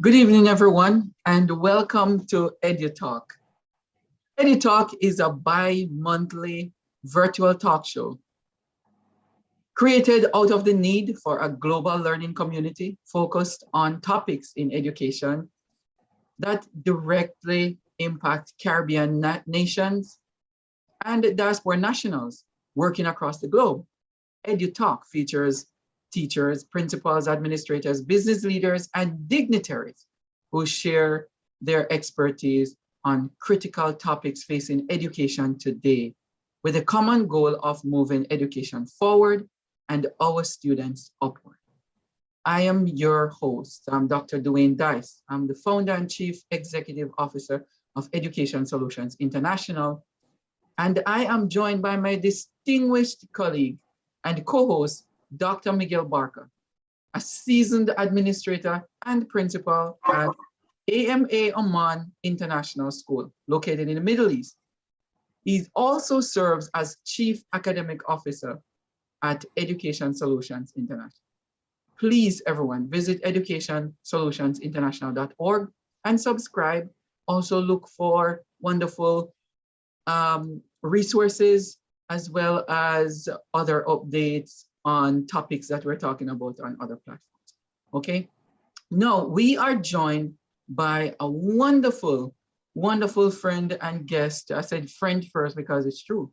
Good evening, everyone, and welcome to EduTALK. EduTALK is a bi-monthly virtual talk show created out of the need for a global learning community focused on topics in education that directly impact Caribbean nations and diaspora nationals working across the globe. EduTALK features teachers, principals, administrators, business leaders, and dignitaries who share their expertise on critical topics facing education today, with the common goal of moving education forward and our students upward. I am your host. I'm Dr. Dwayne Dice. I'm the founder and chief executive officer of Education Solutions International, and I am joined by my distinguished colleague and co-host, Dr. Miguel Barca, a seasoned administrator and principal at AMA Oman International School, located in the Middle East. He also serves as Chief Academic Officer at Education Solutions International. Please, everyone, visit educationsolutionsinternational.org and subscribe. Also look for wonderful resources as well as other updates on topics that we're talking about on other platforms, okay? Now, we are joined by a wonderful, wonderful friend and guest. I said friend first because it's true,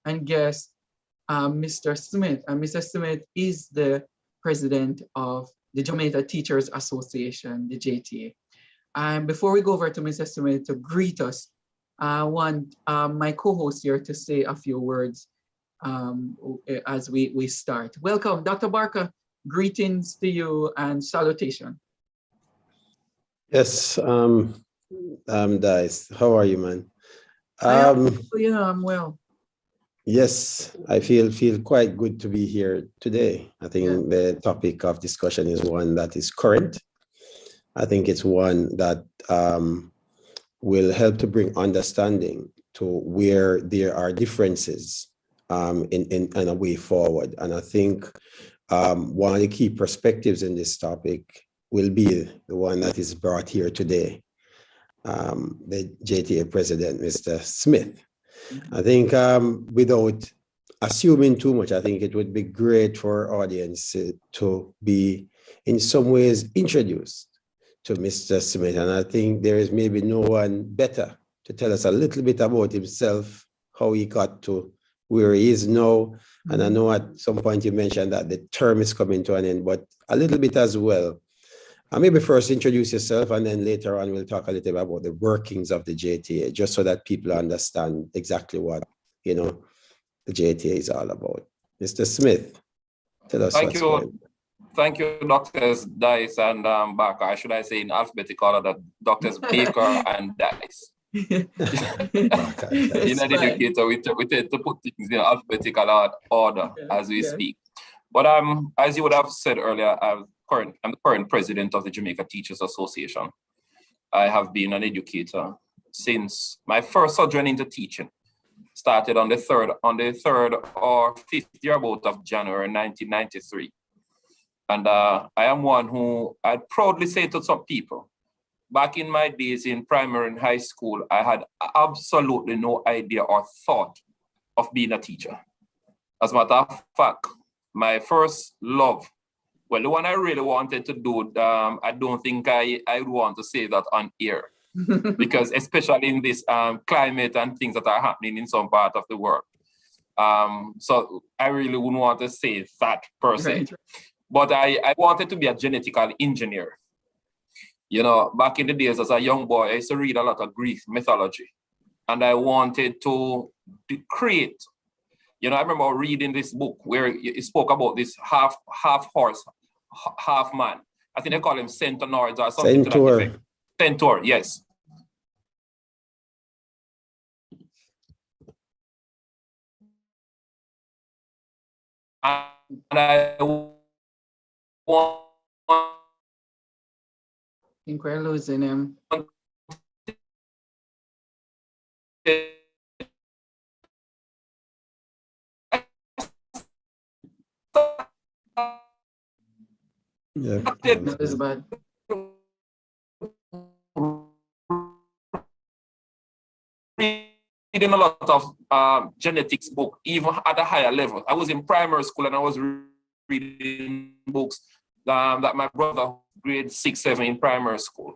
and guest, Mr. Smith. And Mr. Smith is the president of the Jamaica Teachers Association, the JTA. And before we go over to Mr. Smith to greet us, I want my co-host here to say a few words as we start. Welcome, Dr. Barca. Greetings to you and salutation. Yes, Dice. How are you, man? I'm well. Yes, I feel quite good to be here today. I think the topic of discussion is one that is current. I think it's one that will help to bring understanding to where there are differences in a way forward. And I think one of the key perspectives in this topic will be the one that is brought here today, the JTA President, Mr. Smith. I think without assuming too much, I think it would be great for our audience to be in some ways introduced to Mr. Smith. And I think there is maybe no one better to tell us a little bit about himself, how he got to where he is now. And I know at some point you mentioned that the term is coming to an end, but a little bit as well. Maybe first introduce yourself, and then later on we'll talk a little bit about the workings of the JTA, just so that people understand exactly what, the JTA is all about. Mr. Smith, tell us what's going on. Thank you, Doctors Dice and Barca. Should I say in alphabetical order, Doctors Baker and Dice. In an educator, we tend to put things in alphabetical order as we speak. But as you would have said earlier, I'm the current president of the Jamaica Teachers Association. I have been an educator since my first sojourn into teaching started on the 3rd or 5th year about of January 1993. And I am one who I'd proudly say to some people, back in my days in primary and high school, I had absolutely no idea or thought of being a teacher. As a matter of fact, my first love, well, the one I really wanted to do, I don't think I would want to say that on air, because especially in this climate and things that are happening in some part of the world. So I really wouldn't want to say that per se. Right. But I wanted to be a genetical engineer. Back in the days as a young boy, I used to read a lot of Greek mythology. And I wanted to create, I remember reading this book where it spoke about this half horse, half man. I think they call him centaurs or something. Centaur. To that effect. Centaur, yes. And I think we're losing him. Yeah. That is bad. reading a lot of genetics book, even at a higher level. I was in primary school and I was reading books that my brother grade 6, 7 in primary school,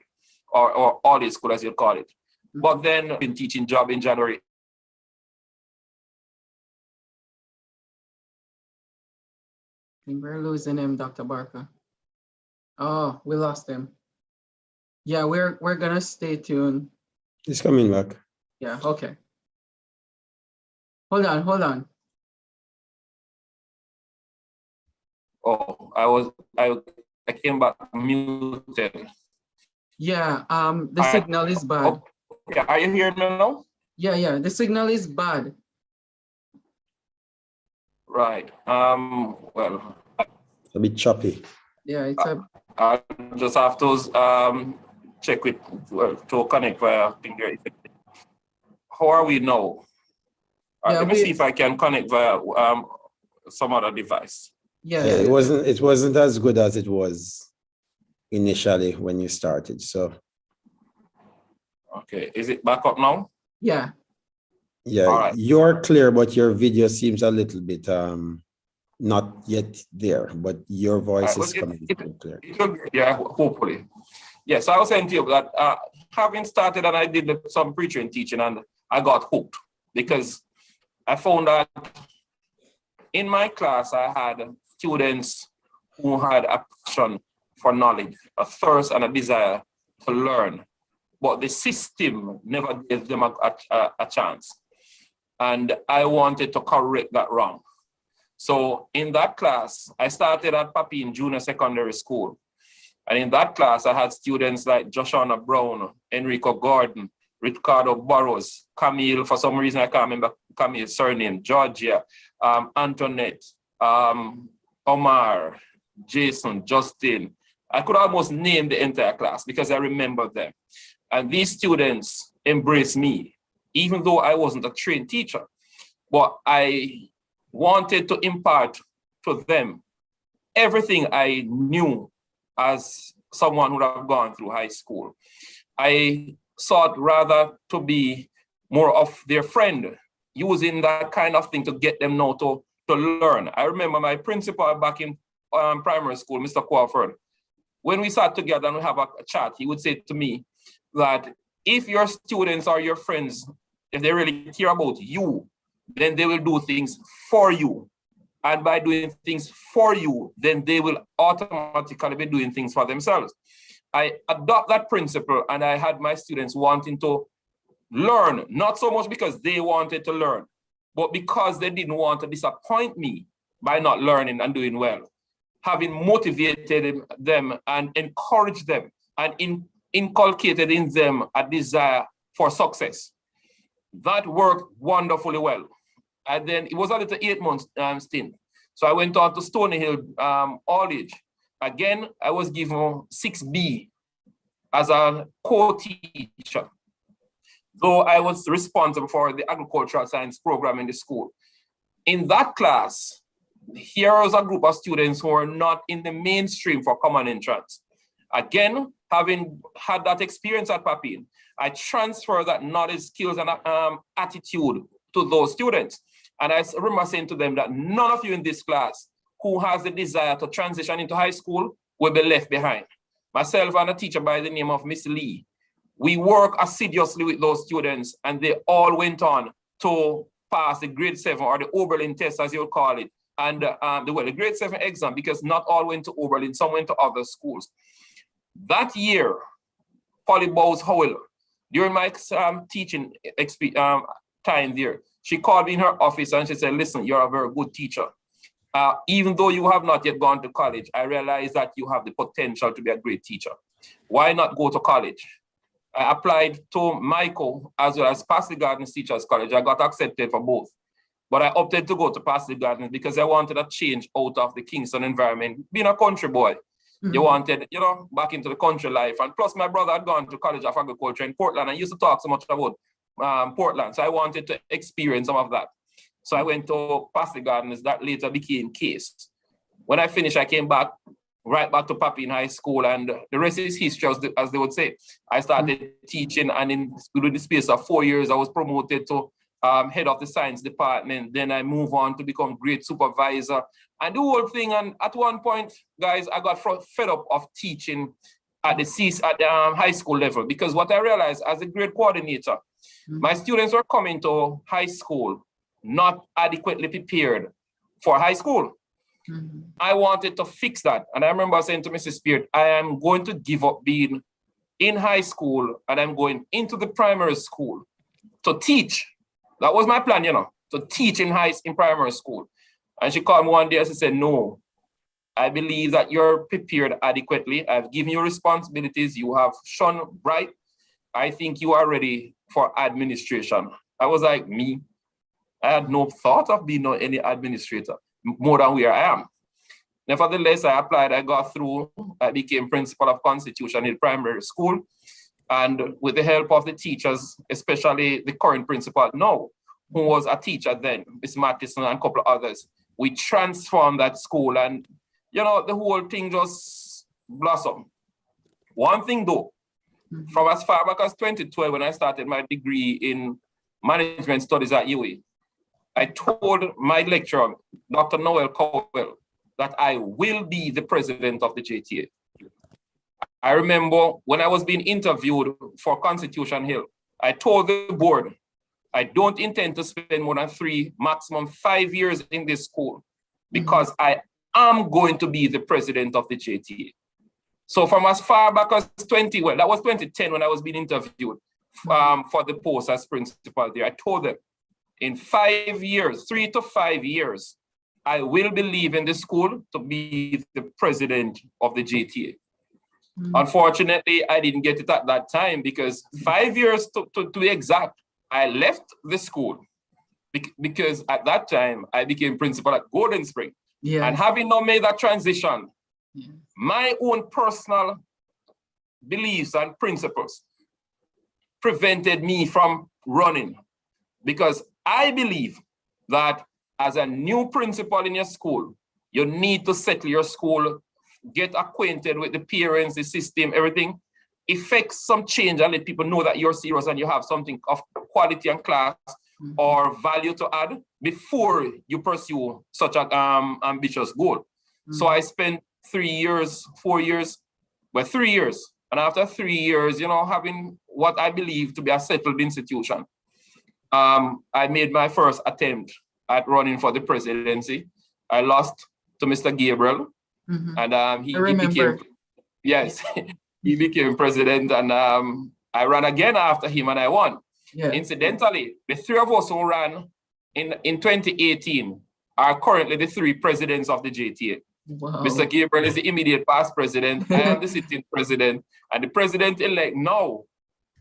or early school as you call it. But then been teaching job in January. I think we're losing him, Dr. Barca. Oh, we lost him. Yeah, we're gonna stay tuned. He's coming back. Yeah, okay. Hold on. Oh, I came back muted. Yeah, the signal is bad. Yeah, are you hearing me now? Yeah, the signal is bad. Right. Well, A bit choppy. Yeah, it's a I just have to check with to connect via finger. How are we now? Yeah, let me see if I can connect via some other device. Yeah, It wasn't as good as it was initially when you started. So okay, is it back up now? Yeah. yeah, all right. You're clear, but your video seems a little bit not yet there, but your voice is coming clear. Yeah, hopefully. Yes, I was saying to you that having started and I did some preaching and teaching and I got hooked because I found that in my class I had students who had a passion for knowledge, a thirst and a desire to learn, but the system never gave them a chance. And I wanted to correct that wrong. So in that class, I started at Papine Junior Secondary School. And in that class, I had students like Joshua Brown, Enrico Gordon, Ricardo Burrows, Camille, for some reason I can't remember Camille's surname, Georgia, Antoinette, Omar, Jason, Justin. I could almost name the entire class because I remember them. And these students embraced me, even though I wasn't a trained teacher. But I wanted to impart to them everything I knew as someone who would have gone through high school. I sought rather to be more of their friend, using that kind of thing to get them now to learn. I remember my principal back in primary school, Mr. Crawford, when we sat together and we have a chat, he would say to me that if your students or your friends, if they really care about you, then they will do things for you. And by doing things for you, then they will automatically be doing things for themselves. I adopt that principle and I had my students wanting to learn, not so much because they wanted to learn, but because they didn't want to disappoint me by not learning and doing well. Having motivated them and encouraged them and inculcated in them a desire for success. That worked wonderfully well. And then it was a little 8 months stint. So I went on to Stony Hill College. Again, I was given 6B as a co-teacher, though I was responsible for the agricultural science program in the school. In that class, here was a group of students who were not in the mainstream for common entrance. Again, having had that experience at Papine, I transferred that knowledge, skills, and attitude to those students. And I remember saying to them that none of you in this class who has the desire to transition into high school will be left behind. Myself and a teacher by the name of Miss Lee, we work assiduously with those students and they all went on to pass the grade 7 or the Oberlin test, as you would call it, and the grade 7 exam, because not all went to Oberlin, some went to other schools. That year, Polly Bowes Howell, during my teaching time there, she called me in her office and she said, listen, you're a very good teacher. Even though you have not yet gone to college, I realize that you have the potential to be a great teacher. Why not go to college? I applied to Michael as well as Pasley Gardens Teachers College. I got accepted for both. But I opted to go to Pasley Gardens because I wanted a change out of the Kingston environment. Being a country boy, you wanted, back into the country life. And plus my brother had gone to College of Agriculture in Portland. I used to talk so much about Portland. So I wanted to experience some of that. So I went to Pasley Gardens, that later became Case. When I finished, I came back, right back to Papine High School, and the rest is history, as they would say. I started teaching, and within the space of 4 years, I was promoted to head of the science department. Then I move on to become grade supervisor and the whole thing. And at one point, guys, I got fed up of teaching at the high school level, because what I realized as a grade coordinator, my students were coming to high school not adequately prepared for high school. I wanted to fix that. And I remember saying to Mrs. Spears, I am going to give up being in high school and I'm going into the primary school to teach. That was my plan, to teach in primary school. And she called me one day and she said, no, I believe that you're prepared adequately. I've given you responsibilities. You have shone bright. I think you are ready for administration. I was like, me? I had no thought of being any administrator, more than where I am. Nevertheless, I applied, I got through, I became principal of Constitution in primary school. And with the help of the teachers, especially the current principal now, who was a teacher then, Miss Mattison and a couple of others, we transformed that school and, the whole thing just blossomed. One thing though, from as far back as 2012, when I started my degree in management studies at UWI, I told my lecturer, Dr. Noel Cowell, that I will be the president of the JTA. I remember when I was being interviewed for Constitution Hill, I told the board, I don't intend to spend more than 3, maximum 5 years in this school, because I am going to be the president of the JTA. So from as far back as that was 2010 when I was being interviewed for the post as principal there, I told them, in 5 years, 3 to 5 years, I will be leaving the school to be the president of the JTA. Unfortunately, I didn't get it at that time, because 5 years to be exact, I left the school because at that time I became principal at Golden Spring. And having now made that transition, my own personal beliefs and principles prevented me from running, because I believe that as a new principal in your school, you need to settle your school, get acquainted with the parents, the system, everything, effect some change and let people know that you're serious and you have something of quality and class or value to add before you pursue such an ambitious goal. So I spent 3 years, 4 years, 3 years. And after 3 years, having what I believe to be a settled institution, I made my first attempt at running for the presidency. I lost to Mr. Gabriel, and he became, he became president, and I ran again after him, and I won. Incidentally, the 3 of us who ran in 2018 are currently the 3 presidents of the JTA. Wow. Mr. Gabriel is the immediate past president. I am the sitting president, and the president-elect now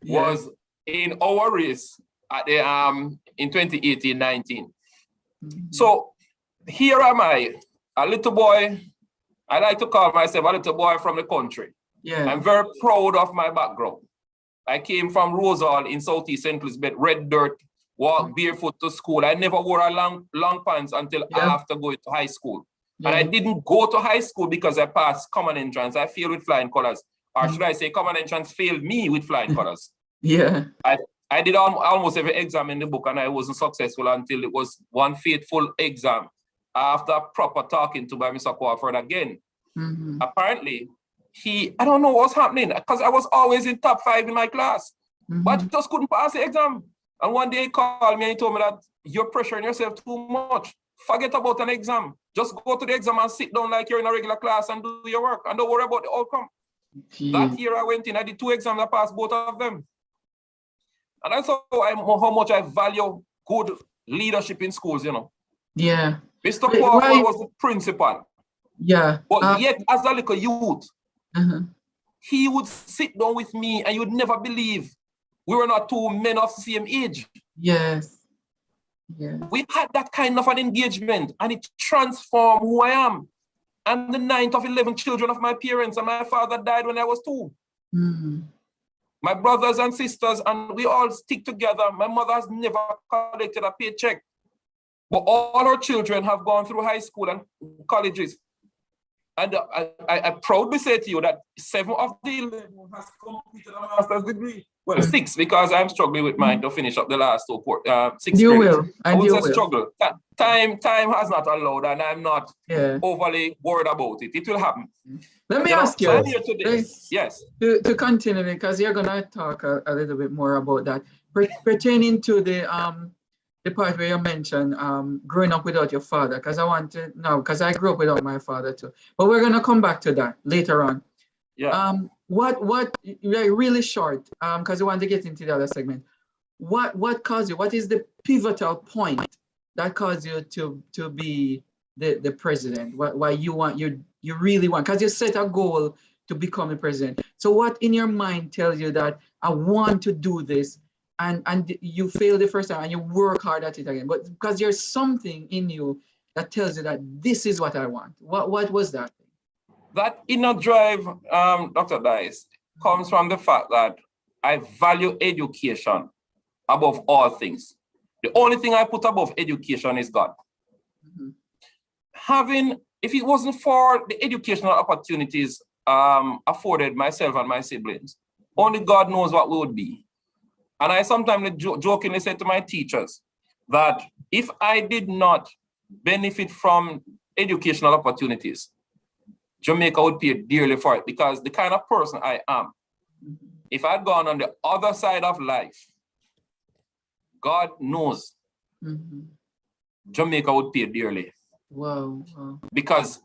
was in our race at the in 2018-19. So here am I, a little boy. I like to call myself a little boy from the country. I'm very proud of my background. I came from Rosal in Southeast St. Elizabeth, red dirt, walked barefoot to school. I never wore a long pants until after going to high school. And I didn't go to high school because I passed common entrance. I failed with flying colors. Or should I say common entrance failed me with flying colors. I did almost every exam in the book, and I wasn't successful until it was one fateful exam after proper talking to by Mr. Crawford again. Apparently, I don't know what's happening, because I was always in top 5 in my class, but just couldn't pass the exam. And one day he called me and he told me that you're pressuring yourself too much. Forget about an exam. Just go to the exam and sit down like you're in a regular class and do your work, and don't worry about the outcome. That year I went in, I did 2 exams, I passed both of them. And I saw how much I value good leadership in schools, Mr. Crawford was the principal. But yet, as a little youth, he would sit down with me, and you would never believe we were not 2 men of the same age. We had that kind of an engagement, and it transformed who I am. I'm the 9th of 11 children of my parents, and my father died when I was 2. My brothers and sisters, and we all stick together. My mother has never collected a paycheck. But all her children have gone through high school and colleges. And I proudly say to you that 7 of the 11 has completed a master's degree. Well, 6, because I'm struggling with mine to finish up the last 6 You credits. will, and you will. Struggle. Time has not allowed, and I'm not overly worried about it. It will happen. Let me ask you, so I'm here today. Yes. To continue, because you're gonna talk a little bit more about that, pertaining to the part where you mentioned growing up without your father, because I want to know, because I grew up without my father too. But we're gonna come back to that later on. Yeah. What really short, because we want to get into the other segment. What caused you? What is the pivotal point that caused you to be the president? Why you really want? Because you set a goal to become the president. So what in your mind tells you that I want to do this, and you fail the first time and you work hard at it again? But because there's something in you that tells you that this is what I want. What was that? That inner drive, Dr. Dice, comes from the fact that I value education above all things. The only thing I put above education is God. Mm-hmm. If it wasn't for the educational opportunities afforded myself and my siblings, only God knows what we would be. And I sometimes jokingly say to my teachers that if I did not benefit from educational opportunities, Jamaica would pay dearly for it, because the kind of person I am, if I'd gone on the other side of life, God knows, Jamaica would pay dearly. Wow. Because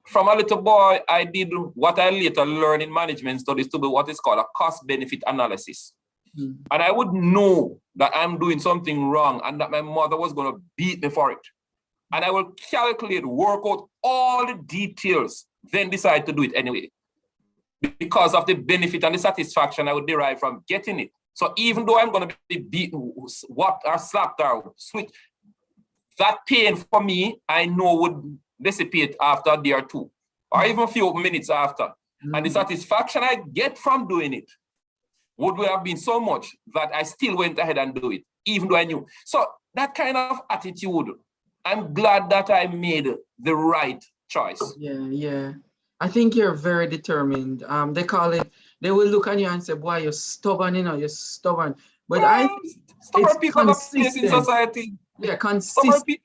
from a little boy, I did what I later learned in management studies to be what is called a cost-benefit analysis. And I would know that I'm doing something wrong and that my mother was going to beat me for it. And I will calculate, work out all the details, then decide to do it anyway, because of the benefit and the satisfaction I would derive from getting it. So even though I'm going to be beaten, whopped or slapped or switched, that pain for me, I know would dissipate after a day or two, or even a few minutes after. And the satisfaction I get from doing it would have been so much that I still went ahead and do it, even though I knew. So that kind of attitude, I'm glad that I made the right choice. Yeah. I think you're very determined. They will look at you and say, boy, you're stubborn, you're stubborn. But stubborn people have a place in society. Yeah, consistent.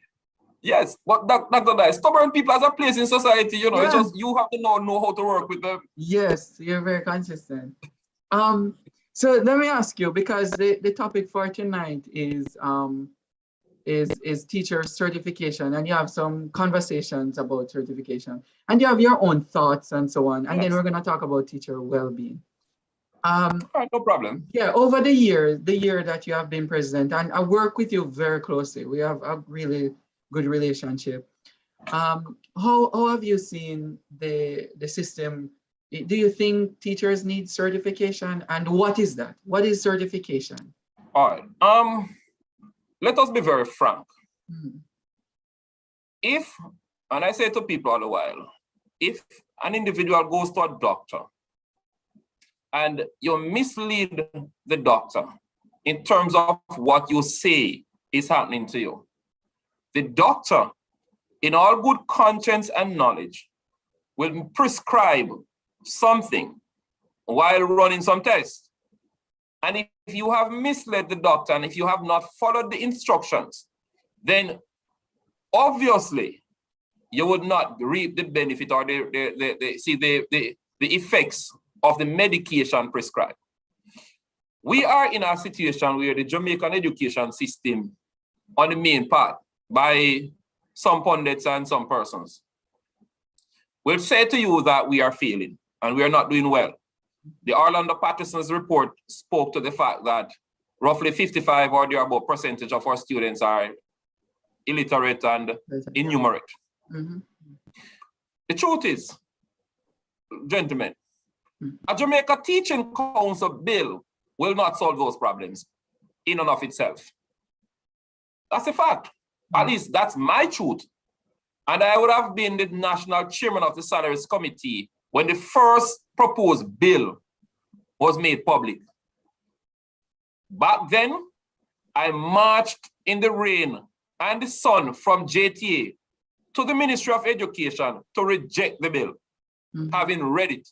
Yes, but Dr. Dice, stubborn people has a place in society, It's just you have to know how to work with them. Yes, you're very consistent. So let me ask you, because the topic for tonight is teacher certification, and you have some conversations about certification, and you have your own thoughts and so on, and then we're going to talk about teacher well-being. All right, no problem. Yeah, over the year that you have been president, and I work with you very closely. We have a really good relationship. How have you seen the system? Do you think teachers need certification, and what is that? What is certification? All right. Let us be very frank. And I say to people all the while, if an individual goes to a doctor and you mislead the doctor in terms of what you say is happening to you, the doctor, in all good conscience and knowledge, will prescribe something while running some tests. And if you have misled the doctor and if you have not followed the instructions, then obviously you would not reap the benefit or the effects of the medication prescribed. We are in a situation where the Jamaican education system, on the main part, by some pundits and some persons, will say to you that we are failing and we are not doing well. The Orlando Patterson's report spoke to the fact that roughly 55 or thereabout percentage of our students are illiterate and innumerate. The truth is, gentlemen, a Jamaica Teaching Council bill will not solve those problems in and of itself. That's a fact. At least that's my truth. And I would have been the national chairman of the Salaries Committee when the first proposed bill was made public. Back then, I marched in the rain and the sun from JTA to the Ministry of Education to reject the bill. having read it,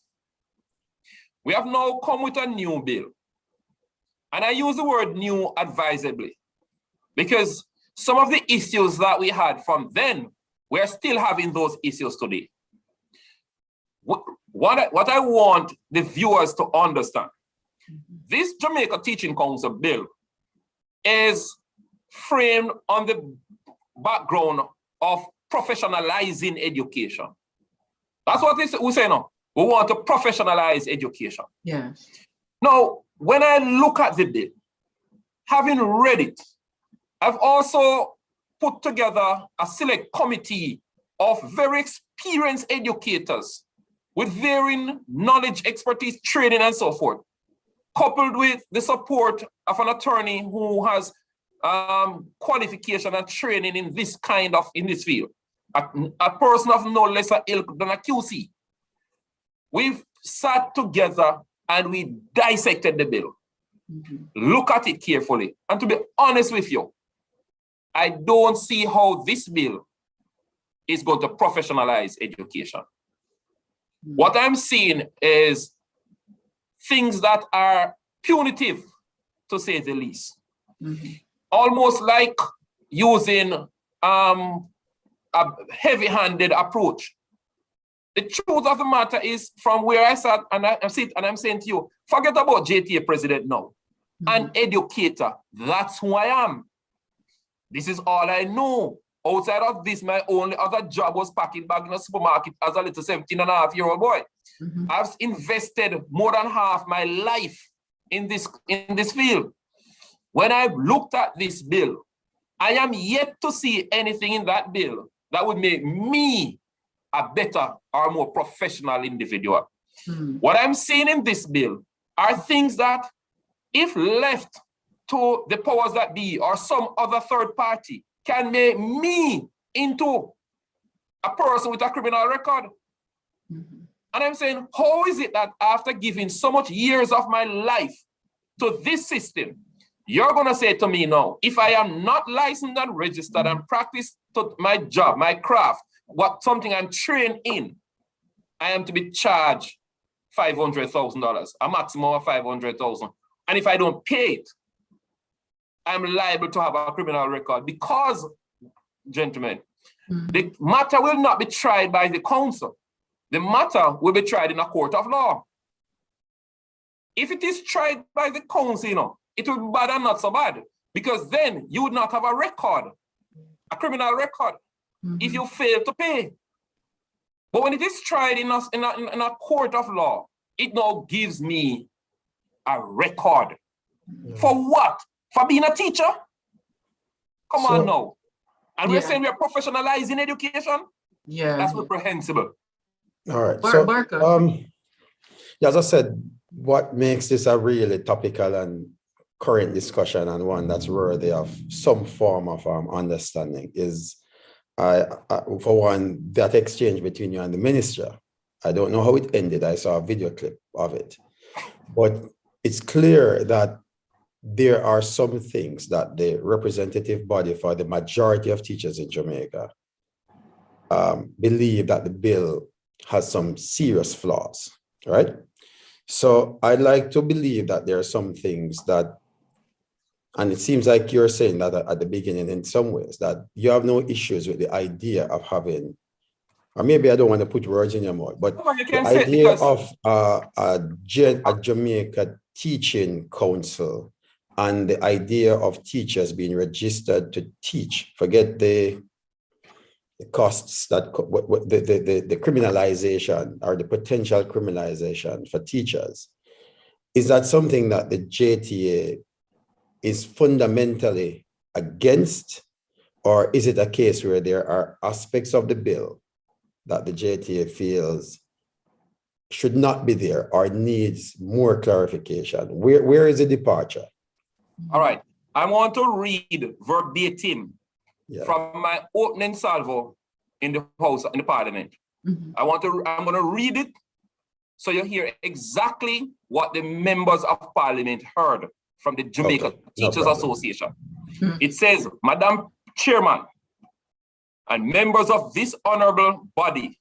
we have now come with a new bill. And I use the word new advisedly, because some of the issues that we had from then, we're still having those issues today. What I want the viewers to understand, this Jamaica Teaching Council bill is framed on the background of professionalizing education. That's what we say now. We want to professionalize education. Yes. Now, when I look at the bill, having read it, I've also put together a select committee of very experienced educators with varying knowledge, expertise, training, and so forth, coupled with the support of an attorney who has qualification and training in this field, a person of no lesser ilk than a QC. We've sat together and we dissected the bill. Look at it carefully. And to be honest with you, I don't see how this bill is going to professionalize education. What I'm seeing is things that are punitive, to say the least. Almost like using a heavy-handed approach. The truth of the matter is, from where I sat and I'm saying to you, forget about JTA President now. An educator, that's who I am. This is all I know. Outside of this, my only other job was packing bag in a supermarket as a little 17-and-a-half-year-old boy. I've invested more than half my life in this field. When I looked at this bill, I am yet to see anything in that bill that would make me a better or more professional individual. What I'm seeing in this bill are things that, if left to the powers that be or some other third party, can make me into a person with a criminal record. And I'm saying, how is it that after giving so much years of my life to this system, you're going to say to me now, if I am not licensed and registered and practice to my job, my craft, something I'm trained in, I am to be charged $500,000, a maximum of $500,000. And if I don't pay it, I'm liable to have a criminal record because, gentlemen, the matter will not be tried by the council. The matter will be tried in a court of law. If it is tried by the council, it will be bad and not so bad, because then you would not have a record, a criminal record, if you fail to pay. But when it is tried in a court of law, it now gives me a record. For what? For being a teacher? Come on now. And we're saying we're professionalizing education? Yeah. That's reprehensible. All right. Barca. As I said, what makes this a really topical and current discussion, and one that's worthy of some form of understanding, is, for one, that exchange between you and the minister. I don't know how it ended. I saw a video clip of it. But it's clear that there are some things that the representative body for the majority of teachers in Jamaica believe that the bill has some serious flaws, right? So I'd like to believe that there are some things that, and it seems like you're saying that at the beginning in some ways, that you have no issues with the idea of having, or maybe I don't want to put words in your mouth, but the idea of a Jamaica Teaching Council and the idea of teachers being registered to teach, forget the costs, that the criminalization or the potential criminalization for teachers. Is that something that the JTA is fundamentally against, or is it a case where there are aspects of the bill that the JTA feels should not be there or needs more clarification? Where is the departure? All right, I want to read verbatim from my opening salvo in the House, in the Parliament. I'm going to read it so you hear exactly what the members of Parliament heard from the Jamaica Teachers Association. It says, Madam Chairman and members of this honorable body,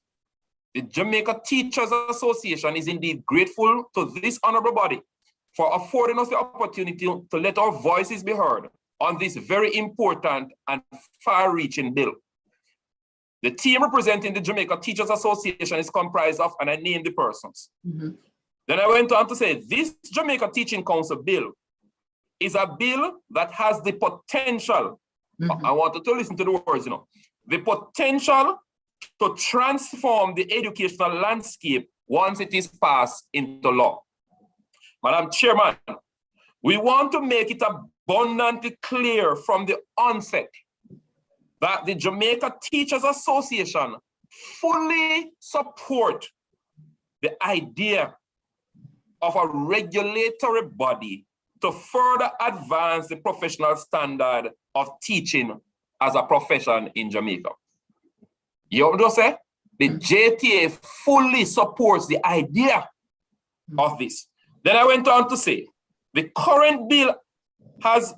The Jamaica Teachers Association is indeed grateful to this honorable body for affording us the opportunity to let our voices be heard on this very important and far-reaching bill. The team representing the Jamaica Teachers Association is comprised of, and I named the persons. Then I went on to say, this Jamaica Teaching Council bill is a bill that has the potential, I wanted to listen to the words, the potential to transform the educational landscape once it is passed into law. Madam Chairman, we want to make it abundantly clear from the onset that the Jamaica Teachers Association fully support the idea of a regulatory body to further advance the professional standard of teaching as a profession in Jamaica. You know what I'm saying? The JTA fully supports the idea of this. Then I went on to say, the current bill has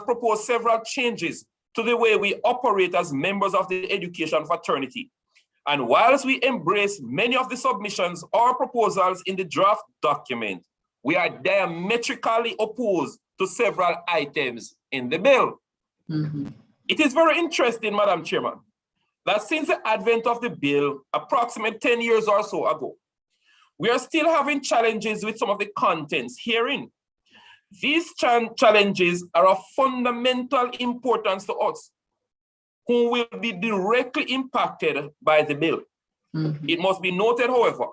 proposed several changes to the way we operate as members of the education fraternity. And whilst we embrace many of the submissions or proposals in the draft document, we are diametrically opposed to several items in the bill. It is very interesting, Madam Chairman, that since the advent of the bill, approximately 10 years or so ago, we are still having challenges with some of the contents herein. These challenges are of fundamental importance to us, who will be directly impacted by the bill. It must be noted, however,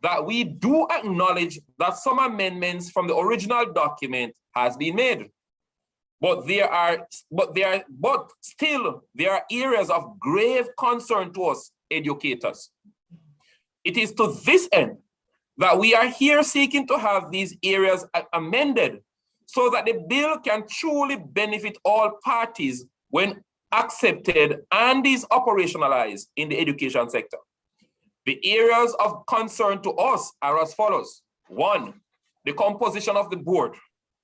that we do acknowledge that some amendments from the original document has been made. But still there are areas of grave concern to us educators. It is to this end that we are here seeking to have these areas amended so that the bill can truly benefit all parties when accepted and is operationalized in the education sector. The areas of concern to us are as follows. 1, the composition of the board.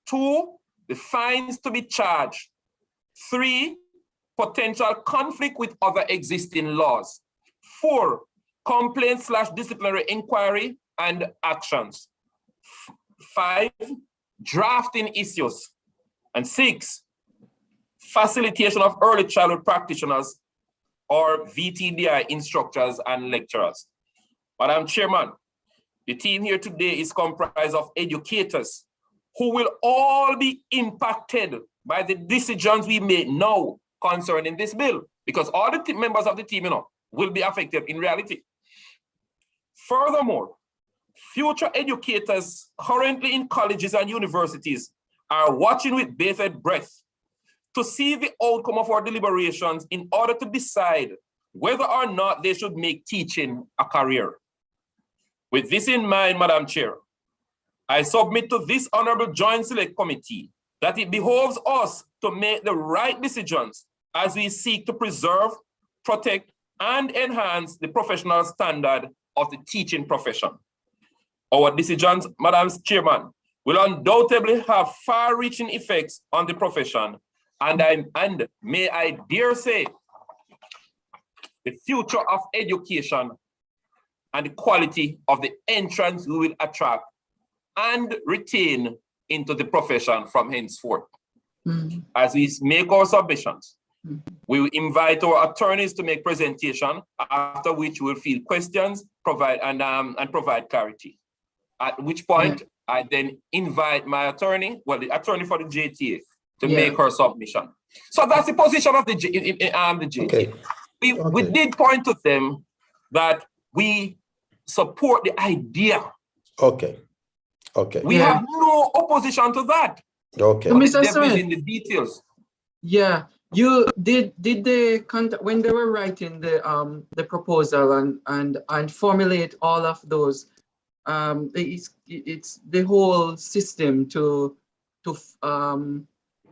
2, the fines to be charged. 3, potential conflict with other existing laws. 4, complaint/disciplinary inquiry and actions. 5, drafting issues. And 6, facilitation of early childhood practitioners or VTDI instructors and lecturers. Madam Chairman, the team here today is comprised of educators who will all be impacted by the decisions we make now concerning this bill, because all the members of the team, will be affected in reality. Furthermore, future educators currently in colleges and universities are watching with bated breath to see the outcome of our deliberations in order to decide whether or not they should make teaching a career. With this in mind, Madam Chair, I submit to this Honorable Joint Select Committee that it behoves us to make the right decisions as we seek to preserve, protect, and enhance the professional standard of the teaching profession. Our decisions, Madam Chairman, will undoubtedly have far-reaching effects on the profession, and may I dare say, the future of education and the quality of the entrants we will attract and retain into the profession from henceforth. As we make our submissions, we will invite our attorneys to make presentation, after which we will field questions, provide clarity. At which point, I then invite my attorney, the attorney for the JTA, to make her submission. So that's the position of the JTA. Okay. We did point to them that we support the idea. Okay. We have no opposition to that. Okay. So, Mr. Smith, in the details. Yeah, you did they when they were writing the proposal and formulate all of those, it's the whole system to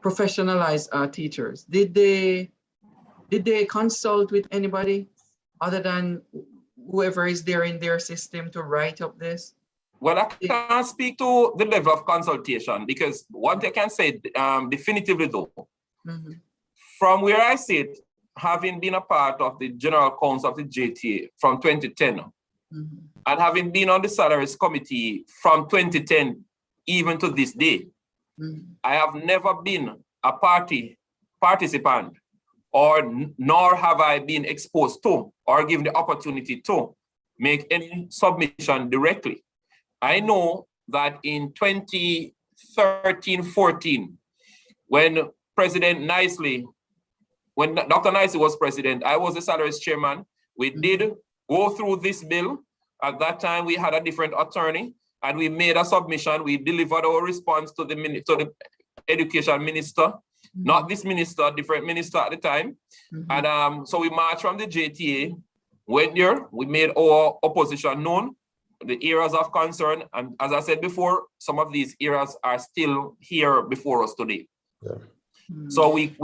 professionalize our teachers. Did they consult with anybody other than whoever is there in their system to write up this? Well, I can't speak to the level of consultation, because what I can say definitively though, from where I sit having been a part of the General Council of the JTA from 2010, and having been on the Salaries Committee from 2010 even to this day, I have never been a participant, nor have I been exposed to or given the opportunity to make any submission directly. I know that in 2013-14, when Dr. Nicely was president, I was the salaries chairman. We did go through this bill. At that time, we had a different attorney, and we made a submission. We delivered our response to the education minister, not this minister, different minister at the time. And so we marched from the JTA, went there, we made our opposition known, the areas of concern. And as I said before, some of these areas are still here before us today. Yeah. So we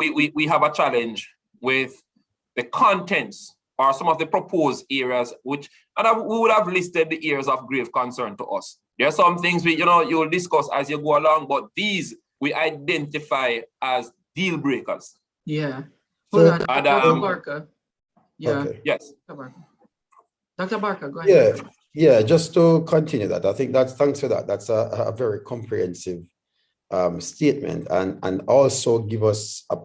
have a challenge with the contents or some of the proposed areas, we would have listed the areas of grave concern to us. There are some things you'll discuss as you go along, but these we identify as deal breakers. Yeah. So, Hold on, Dr. Barca. Yeah. Okay. Yes. Dr. Barca, go ahead. Yeah, just to continue that, I think thanks for that. That's a very comprehensive statement, and also give us a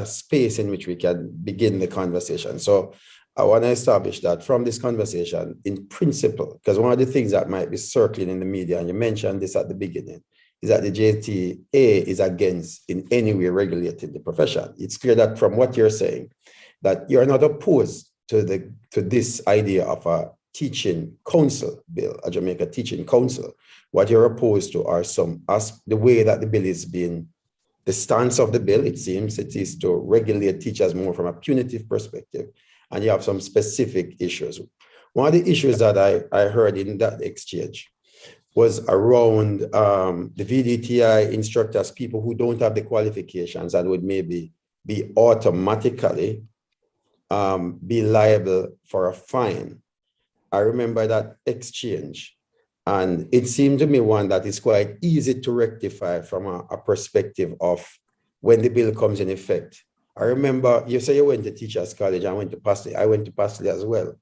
space in which we can begin the conversation. So I want to establish that from this conversation, in principle, because one of the things that might be circling in the media, and you mentioned this at the beginning, is that the JTA is against in any way regulating the profession. It's clear that from what you're saying, that you're not opposed to this idea of a teaching council bill, a Jamaica teaching council. What you're opposed to are the way that the bill is being, the stance of the bill, it seems it is to regulate teachers more from a punitive perspective, and you have some specific issues. One of the issues that I heard in that exchange was around the VDTI instructors, people who don't have the qualifications and would maybe be automatically be liable for a fine. I remember that exchange, and it seemed to me one that is quite easy to rectify from a perspective of when the bill comes in effect. I remember you say you went to Teachers College, I went to Pasley. I went to Pasley as well.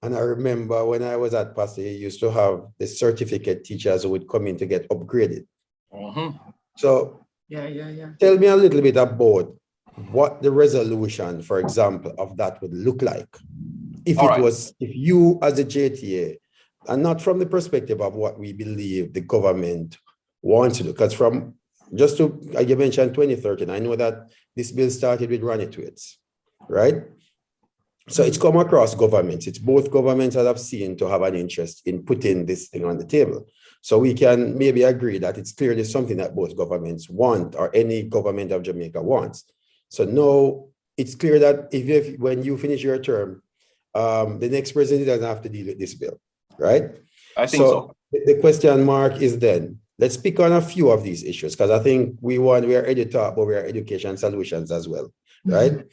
And I remember when I was at Pasley, you used to have the certificate teachers who would come in to get upgraded. So tell me a little bit about what the resolution, for example, of that would look like. If you as a JTA, and not from the perspective of what we believe the government wants to do, because you mentioned 2013, I know that this bill started with Ronnie Tweets, right? So it's come across governments. It's both governments that have seen to have an interest in putting this thing on the table. So we can maybe agree that it's clearly something that both governments want, or any government of Jamaica wants. So no, it's clear that when you finish your term, the next president doesn't have to deal with this bill, right? I think so. The question mark is then, let's pick on a few of these issues, because I think we are EduTALK, but we are education solutions as well, right?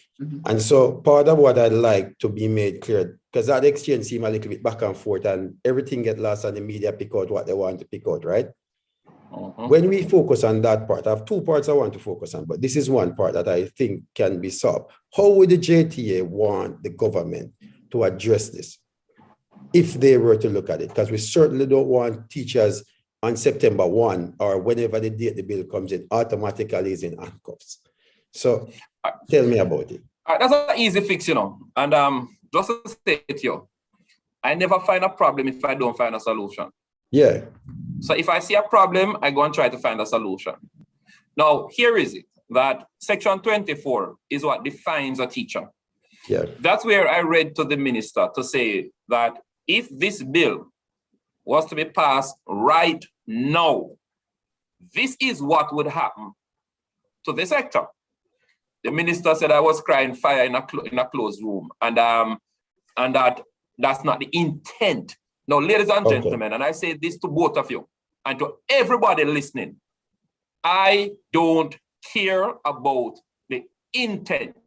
And so part of what I'd like to be made clear, because that exchange seemed a little bit back and forth and everything get lost and the media pick out what they want to pick out, right? When we focus on that part, I have two parts I want to focus on, but this is one part that I think can be solved. How would the JTA want the government to address this if they were to look at it? Because we certainly don't want teachers on September 1 or whenever the date the bill comes in automatically is in handcuffs. So tell me about it. That's an easy fix, and just to say it here, I never find a problem if I don't find a solution. Yeah. So if I see a problem, I go and try to find a solution. Now, here is it, that Section 24 is what defines a teacher. Yeah. That's where I read to the minister to say that if this bill was to be passed right now, this is what would happen to the sector. The minister said I was crying fire in a closed room, and that's not the intent. Now, ladies and gentlemen, and I say this to both of you and to everybody listening, I don't care about the intent.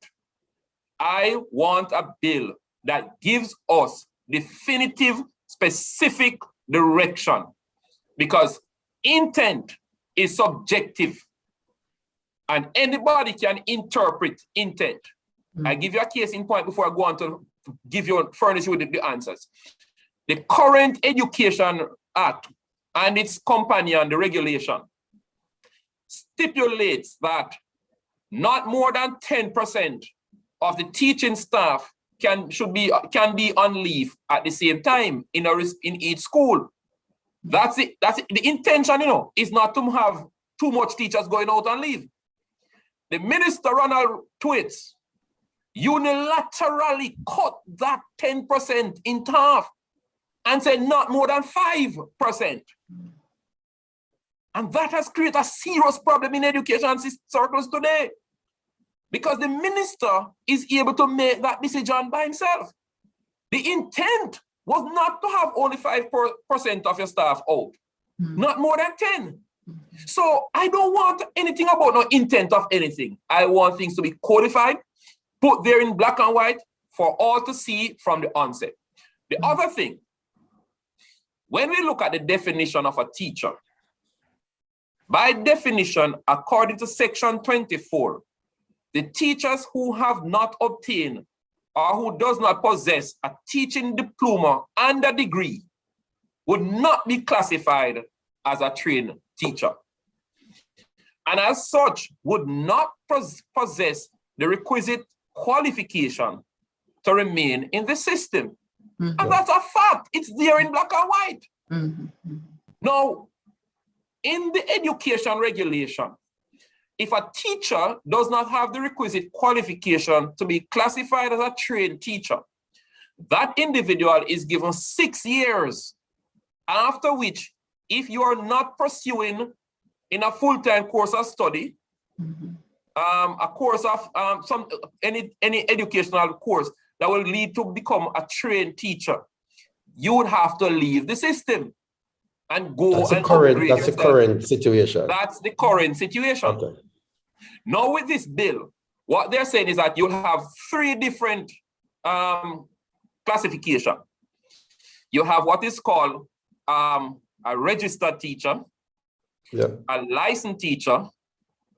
I want a bill that gives us definitive, specific direction, because intent is subjective and anybody can interpret intent. I give you a case in point before I go on to furnish you with the answers. The current Education Act and its companion, the regulation, stipulates that not more than 10% of the teaching staff can be on leave at the same time in each school. That's it. That's it. The intention, is not to have too much teachers going out on leave. The minister, Ronald Twits, unilaterally cut that 10% in half and said not more than 5%. And that has created a serious problem in education circles today, because the minister is able to make that decision by himself. The intent was not to have only 5% of your staff out, not more than 10. So I don't want anything about no intent of anything. I want things to be codified, put there in black and white for all to see from the onset. The other thing, when we look at the definition of a teacher, by definition, according to section 24, the teachers who have not obtained or who does not possess a teaching diploma and a degree would not be classified as a trained teacher, and as such would not possess the requisite qualification to remain in the system. And that's a fact. It's there in black and white. Now, in the education regulation, if a teacher does not have the requisite qualification to be classified as a trained teacher, that individual is given 6 years, after which, if you are not pursuing in a full-time course of study, a course of any educational course that will lead to become a trained teacher, you would have to leave the system and go that's and upgrade yourself. The current situation. That's the current situation. Okay. Now with this bill, what they're saying is that you'll have 3 different classification. You have what is called a registered teacher, a licensed teacher,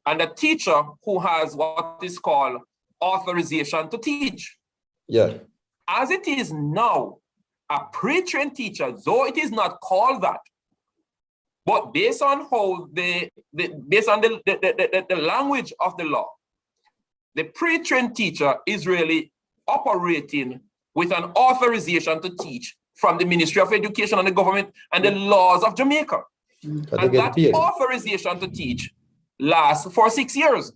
and a teacher who has what is called authorization to teach. As it is now, a pre-trained teacher, though it is not called that, but based on how the language of the law, the pre-trained teacher is really operating with an authorization to teach from the Ministry of Education and the government and the laws of Jamaica. And that authorization to teach lasts for 6 years.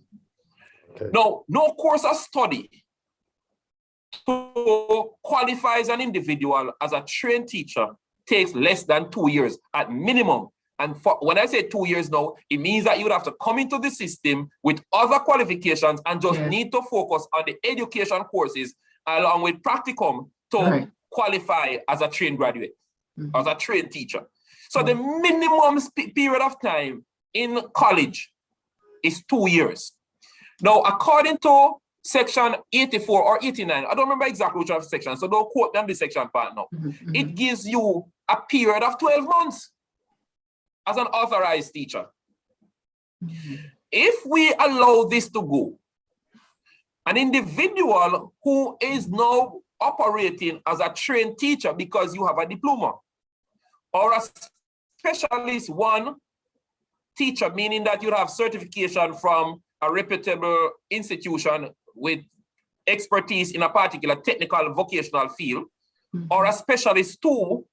Now, no course of study to qualify as an individual as a trained teacher takes less than 2 years at minimum. And when I say 2 years now, it means that you would have to come into the system with other qualifications and just need to focus on the education courses along with practicum to qualify as a trained graduate, as a trained teacher. So the minimum period of time in college is 2 years. Now, according to section 84 or 89, I don't remember exactly which of section, so don't quote them the section part now. It gives you a period of 12 months as an authorized teacher. If we allow this to go, an individual who is now operating as a trained teacher because you have a diploma, or a specialist one teacher, meaning that you have certification from a reputable institution with expertise in a particular technical vocational field, or a specialist two,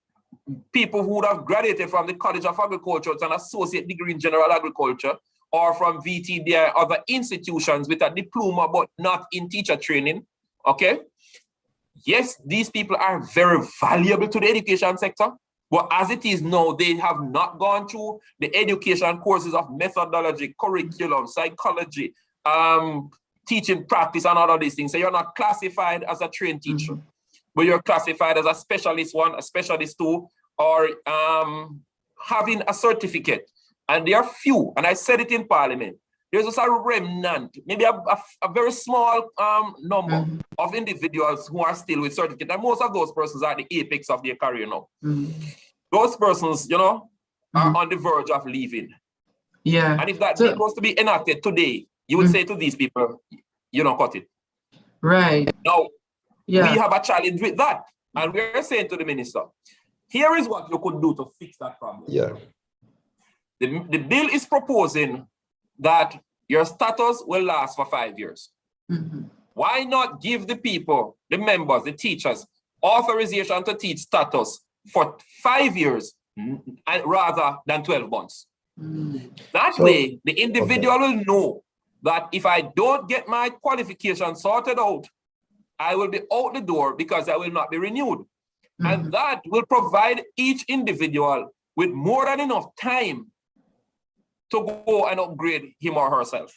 people who would have graduated from the College of Agriculture with an associate degree in general agriculture, or from VTDI, other institutions with a diploma but not in teacher training, okay? Yes, these people are very valuable to the education sector, but as it is now, they have not gone through the education courses of methodology, curriculum, psychology, teaching practice, and all of these things. So you're not classified as a trained teacher, but you're classified as a specialist one, a specialist two, or having a certificate. And there are few, and I said it in Parliament, there's just a remnant, maybe a very small number of individuals who are still with certificate. And most of those persons are the apex of their career now. Those persons, you know, are on the verge of leaving. Yeah. And if that bill was to be enacted today, you would say to these people, you know, cut it. Right. Now, Yeah. we have a challenge with that. And we're saying to the minister, here is what you could do to fix that problem. Yeah. The bill is proposing that your status will last for 5 years. Mm-hmm. Why not give the people, the members, the teachers, authorization to teach status for 5 years rather than 12 months? That way, the individual will know that if I don't get my qualification sorted out, I will be out the door because I will not be renewed. And that will provide each individual with more than enough time to go and upgrade him or herself.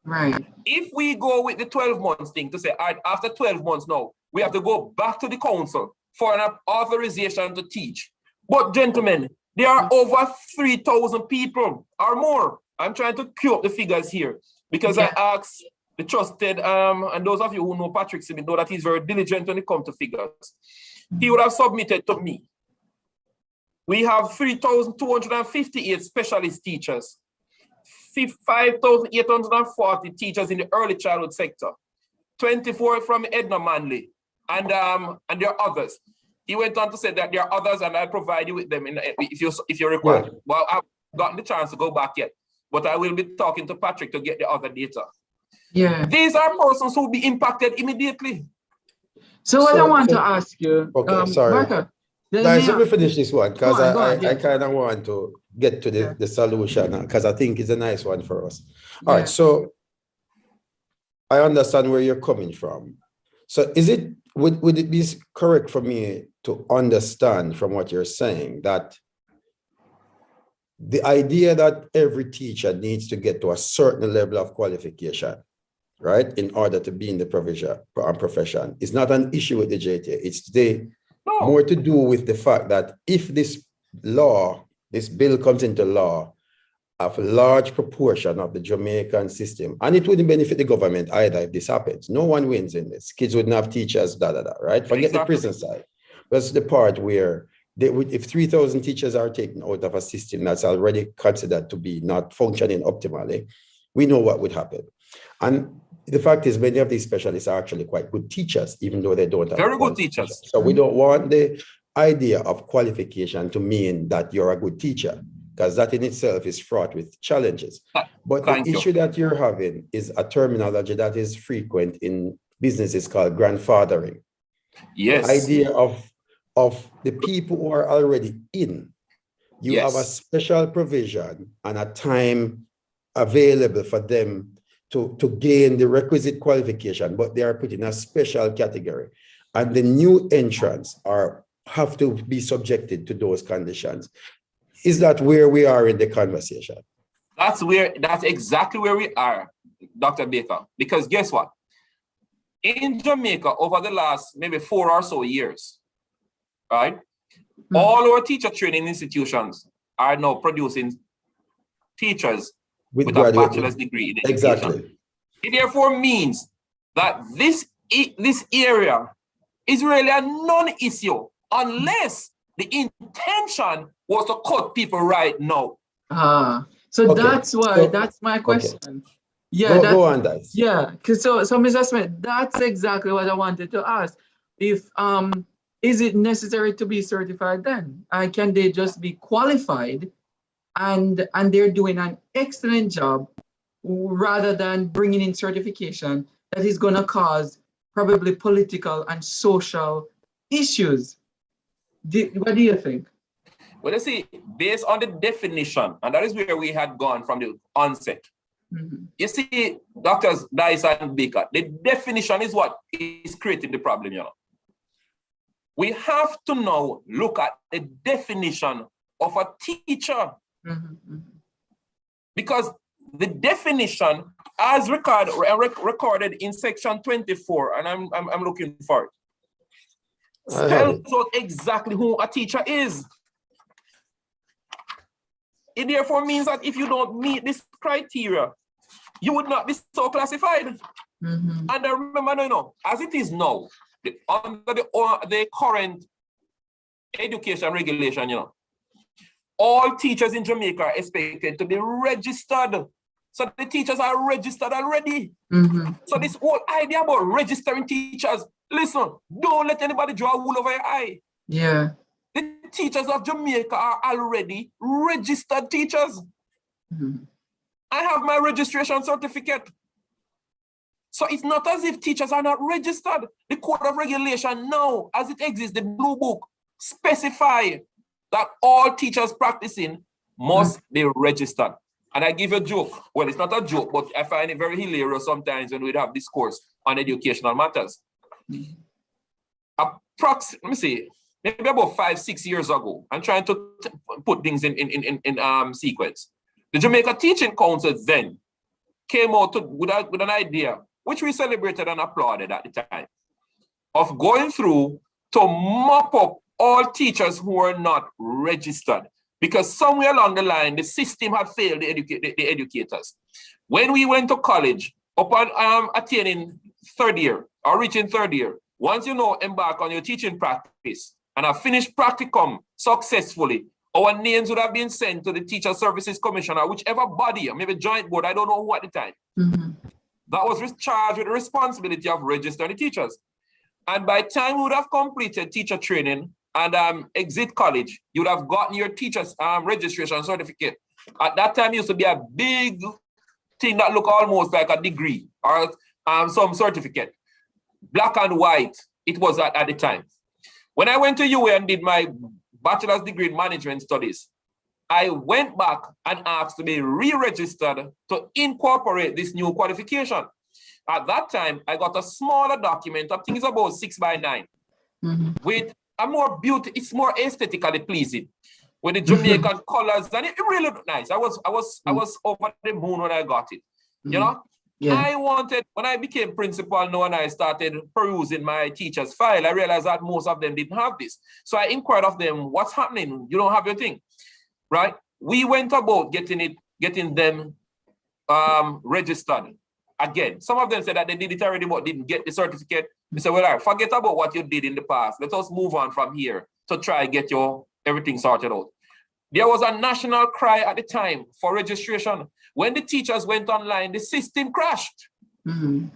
Right. If we go with the 12 months thing to say, all right, after 12 months now, we have to go back to the council for an authorization to teach. But gentlemen, there are over 3,000 people or more. I'm trying to queue up the figures here because I asked the trusted, and those of you who know Patrick Smith know that he's very diligent when it comes to figures. He would have submitted to me. We have 3,258 specialist teachers, 5,840 teachers in the early childhood sector, 24 from Edna Manley, and there are others. He went on to say that there are others, and I'll provide you with them if you require. Yeah. Well, I've gotten the chance to go back yet, but I will be talking to Patrick to get the other data. Yeah. These are persons who will be impacted immediately. So what I want to ask you, sorry. Barca, Guys, let me finish this one because I yes. kind of want to get to the solution because I think it's a nice one for us. All right, so I understand where you're coming from. So would it be correct for me to understand from what you're saying that the idea that every teacher needs to get to a certain level of qualification, right, in order to be in the profession is not an issue with the JTA. It's more to do with the fact that if this bill comes into law, a large proportion of the Jamaican system, and it wouldn't benefit the government either if this happens. No one wins in this. Kids wouldn't have teachers, right? Forget the prison side. That's the part where if 3,000 teachers are taken out of a system that's already considered to be not functioning optimally, we know what would happen. And the fact is, many of these specialists are actually quite good teachers, even though they don't have very good teachers. So we don't want the idea of qualification to mean that you're a good teacher, because that in itself is fraught with challenges. But the issue that you're having is a terminology that is frequent in businesses called grandfathering. Yes. The idea of the people who are already in. You have a special provision and a time available for them to gain the requisite qualification, but they are put in a special category. And the new entrants have to be subjected to those conditions. Is that where we are in the conversation? That's exactly where we are, Dr. Baker. Because guess what? In Jamaica, over the last maybe 4 or so years, right? All our teacher training institutions are now producing teachers with a bachelor's degree in education. Exactly. It therefore means that this area is really a non-issue unless the intention was to cut people right now. So that's why, that's my question. Okay. Yeah, go on, guys. Yeah, because so Mr. Smith, that's exactly what I wanted to ask. If is it necessary to be certified then? Can they just be qualified and they're doing an excellent job rather than bringing in certification that is going to cause probably political and social issues? What do you think? Well, let's see, based on the definition, and that is where we had gone from the onset. You see, Doctors Dice and Baker, the definition is what is creating the problem, you know. We have to now look at the definition of a teacher. Because the definition as recorded in section 24, and I'm looking for it, spells out exactly who a teacher is. It therefore means that if you don't meet this criteria, you would not be so classified. And I remember, no, as it is now, under the current education regulation, you know, all teachers in Jamaica are expected to be registered So the teachers are registered already. Mm-hmm. So this whole idea about registering teachers, listen, don't let anybody draw a wool over your eye. Yeah. The teachers of Jamaica are already registered teachers. Mm-hmm. I have my registration certificate. So it's not as if teachers are not registered. The Code of Regulation now, as it exists, the Blue Book, specify that all teachers practicing must be registered. And I give a joke. Well, it's not a joke, but I find it very hilarious sometimes when we have discourse on educational matters. Let me see, maybe about 5-6 years ago, I'm trying to put things in sequence. The Jamaica Teaching Council then came out with an idea, which we celebrated and applauded at the time, of going through to mop up all teachers who are not registered, because somewhere along the line, the system had failed the educators. When we went to college, upon attaining third year or reaching third year, once you know, embark on your teaching practice and have finished practicum successfully, our names would have been sent to the Teacher Services Commission or whichever body, maybe joint board, I don't know who at the time, that was charged with the responsibility of registering the teachers. And by the time we would have completed teacher training and exit college, you would have gotten your teacher's registration certificate. At that time, it used to be a big thing that looked almost like a degree or some certificate. Black and white, it was at the time. When I went to UA and did my bachelor's degree in management studies, I went back and asked to be re-registered to incorporate this new qualification. At that time, I got a smaller document, I think it's about 6 by 9, with a more beauty, it's more aesthetically pleasing, with the Jamaican colors, and it really looked nice. I was over the moon when I got it. You know? Yeah. I wanted, when I became principal now and I started perusing my teacher's file, I realized that most of them didn't have this. So I inquired of them, what's happening? You don't have your thing, right? We went about getting them registered again. Some of them said that they did it already but didn't get the certificate. We said, well, all right, forget about what you did in the past. Let us move on from here to try and get your everything sorted out. There was a national cry at the time for registration. When the teachers went online, the system crashed. We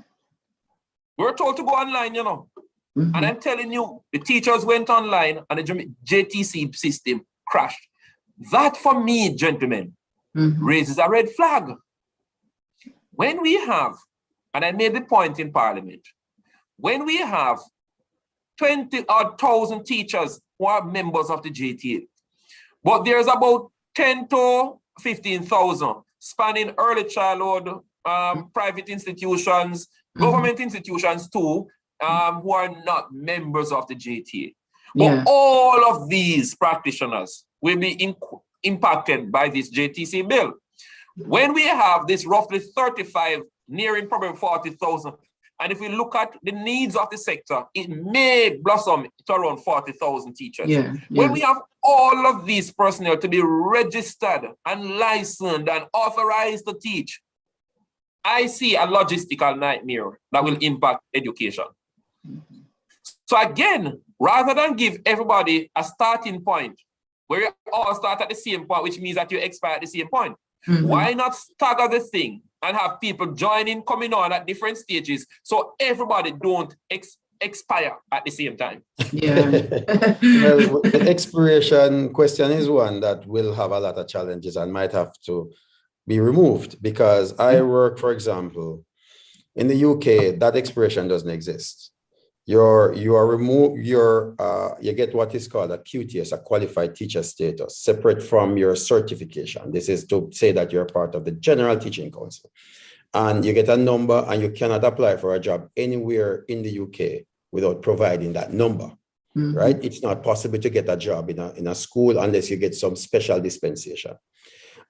were told to go online, you know. And I'm telling you, the teachers went online and the JTC system crashed. That, for me, gentlemen, raises a red flag. When we have, and I made the point in Parliament, when we have 20,000 teachers who are members of the JTA, but there's about 10 to 15,000 spanning early childhood, private institutions, government institutions too, who are not members of the JTA. But all of these practitioners will be impacted by this JTC bill. When we have this roughly 35, nearing probably 40,000, and if we look at the needs of the sector, it may blossom to around 40,000 teachers. When we have all of these personnel to be registered and licensed and authorized to teach, I see a logistical nightmare that will impact education. So again, rather than give everybody a starting point where you all start at the same point, which means that you expire at the same point, why not stagger the thing and have people joining, coming on at different stages so everybody don't expire at the same time? Well, the expiration question is one that will have a lot of challenges and might have to be removed, because I work, for example, in the UK, that expiration doesn't exist. You get what is called a QTS, a qualified teacher status, separate from your certification. This is to say that you're part of the General Teaching Council, and you get a number, and you cannot apply for a job anywhere in the UK without providing that number, right? It's not possible to get a job in a school unless you get some special dispensation,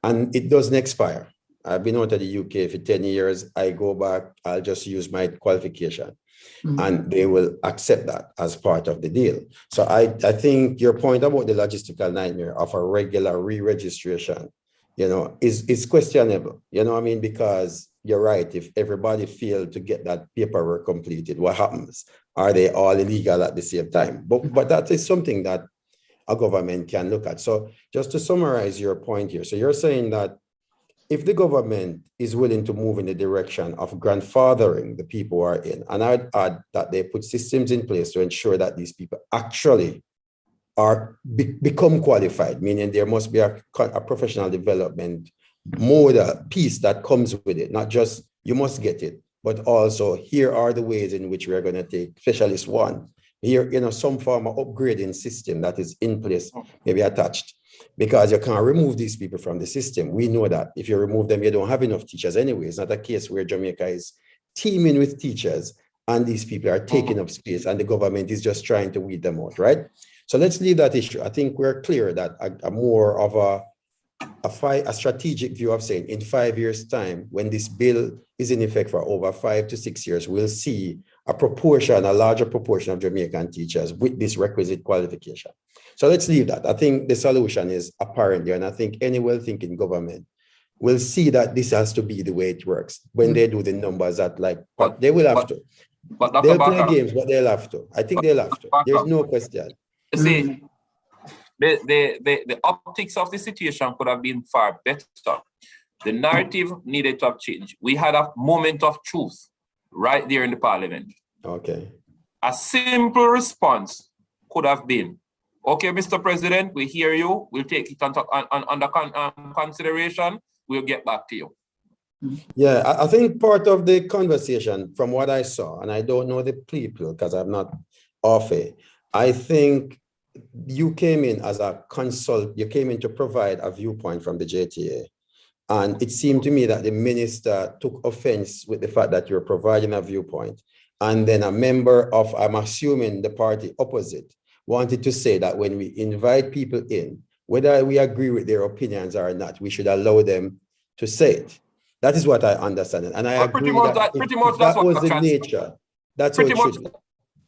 and it doesn't expire. I've been out of the UK for 10 years. I go back, I'll just use my qualification. And they will accept that as part of the deal. So I think your point about the logistical nightmare of a regular re-registration, you know, is questionable. You know what I mean? Because you're right. If everybody failed to get that paperwork completed, what happens? Are they all illegal at the same time? But that is something that a government can look at. So just to summarize your point here. So you're saying that if the government is willing to move in the direction of grandfathering the people who are in, and I'd add that they put systems in place to ensure that these people actually become qualified, meaning there must be a professional development modal piece that comes with it, not just you must get it, but also here are the ways in which we are going to take specialist one. Here, some form of upgrading system that is in place, maybe attached, because you can't remove these people from the system. We know that if you remove them, you don't have enough teachers anyway. It's not a case where Jamaica is teeming with teachers and these people are taking up space and the government is just trying to weed them out, right? So let's leave that issue. I think we're clear that a more of a strategic view of saying in 5 years' time, when this bill is in effect for over 5 to 6 years, we'll see a larger proportion of Jamaican teachers with this requisite qualification. So let's leave that. I think the solution is apparent there, and I think any well-thinking government will see that this has to be the way it works when they do the numbers but they will have to. But they'll play games, but they'll have to. I think they'll have to. There's no question. You see, the optics of the situation could have been far better. The narrative needed to have changed. We had a moment of truth right there in the parliament. Okay. A simple response could have been, okay, Mr. President, we hear you. We'll take it under consideration. We'll get back to you. Yeah, I think part of the conversation from what I saw, and I don't know the people because I'm not off it, I think you came in as a you came in to provide a viewpoint from the JTA. And it seemed to me that the minister took offense with the fact that you're providing a viewpoint. And then a member of, I'm assuming the party opposite, wanted to say that when we invite people in, whether we agree with their opinions or not, we should allow them to say it. That is what I understand. And I agree that that was the nature. That's how it should be.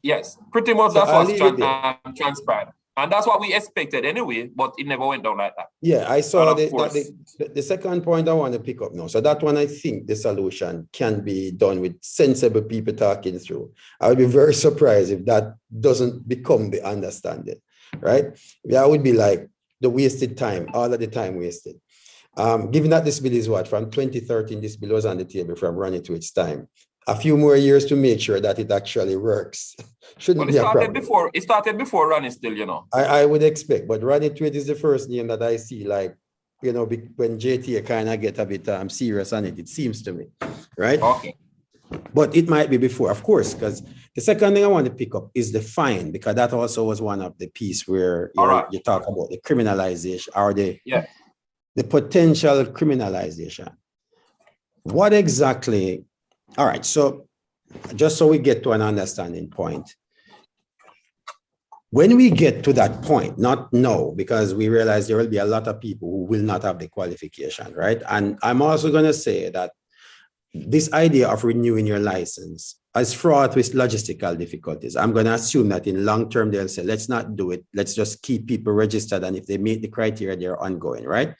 Yes, pretty much that's what's transpired. And that's what we expected anyway, but it never went down like that. Yeah, I saw the second point I want to pick up now. So that one, I think the solution can be done with sensible people talking through. I would be very surprised if that doesn't become the understanding, right? That would be like the wasted time, all of the time wasted. Given that this bill is from 2013, this bill was on the table from running to its time. A few more years to make sure that it actually works. Shouldn't be a problem. It started before Ronnie still, I would expect, but Ronnie Tweed is the first name that I see, when JTA kind of get a bit serious on it, it seems to me, right? Okay. But it might be before, of course, because the second thing I want to pick up is the fine, because that also was one of the piece where you talk about the criminalization or the potential criminalization. What exactly? All right, so just so we get to an understanding point, when we get to that point, not now, because we realize there will be a lot of people who will not have the qualification, right? And I'm also going to say that this idea of renewing your license is fraught with logistical difficulties. I'm going to assume that in long term, they'll say, let's not do it. Let's just keep people registered. And if they meet the criteria, they're ongoing, right?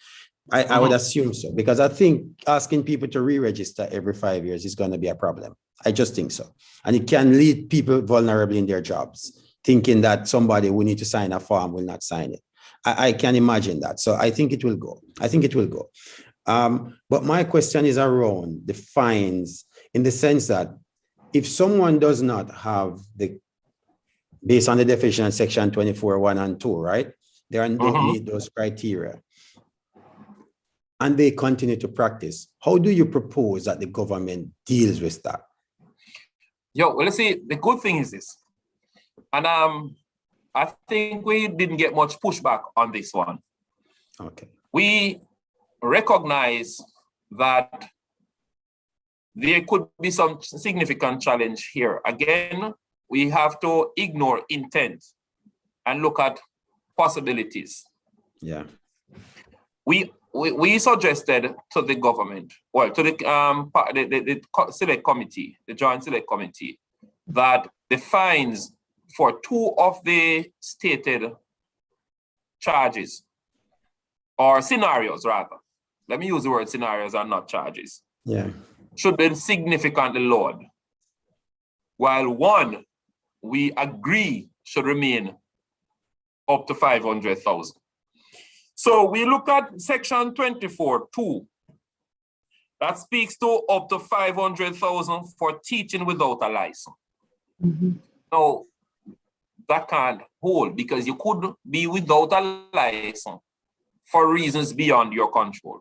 I would assume so, because I think asking people to re-register every 5 years is going to be a problem. I just think so. And it can lead people vulnerable in their jobs, thinking that somebody who need to sign a form will not sign it. I can imagine that. So I think it will go. But my question is around the fines, in the sense that if someone does not have based on the definition of section 24(1) and 2, right? They don't meet those criteria, and they continue to practice, how do you propose that the government deals with that? Well, let's see, the good thing is this, and I think we didn't get much pushback on this one. Okay. We recognize that there could be some significant challenge here. Again, we have to ignore intent and look at possibilities. Yeah. We suggested to the government, to the select committee, the joint select committee, that the fines for 2 of the stated charges, or scenarios rather, let me use the word scenarios and not charges, should be significantly lowered, while 1 we agree should remain up to 500,000. So we look at section 24(2) that speaks to up to 500,000 for teaching without a license. Now, that can't hold because you could be without a license for reasons beyond your control.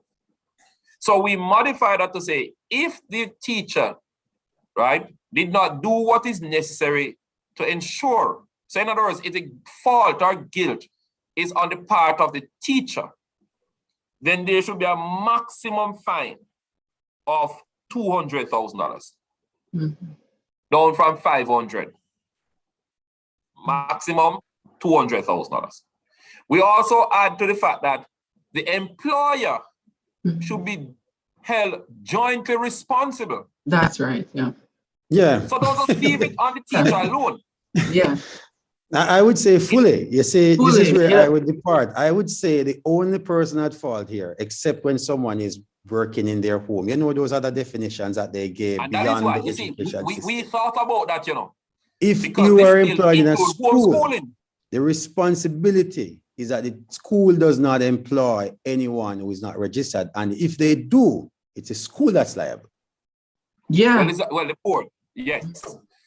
So we modify that to say, if the teacher, right, did not do what is necessary to ensure, so in other words, if the fault or guilt is on the part of the teacher, then there should be a maximum fine of $200,000, down from 500. Maximum $200,000. We also add to the fact that the employer should be held jointly responsible. That's right. Yeah. Yeah. So don't just leave it on the teacher alone. Yeah. I would say fully. You see, Fully, this is where yeah. I would depart. I would say the only person at fault here, except when someone is working in their home. You know, those are the definitions that they gave And that beyond is why, the you see, education we system. thought about that, you know. If because you this are still employed in a includes school, homeschooling. the responsibility is that the school does not employ anyone who is not registered. And if they do, it's a school that's liable. Yeah. Well, the board, yes.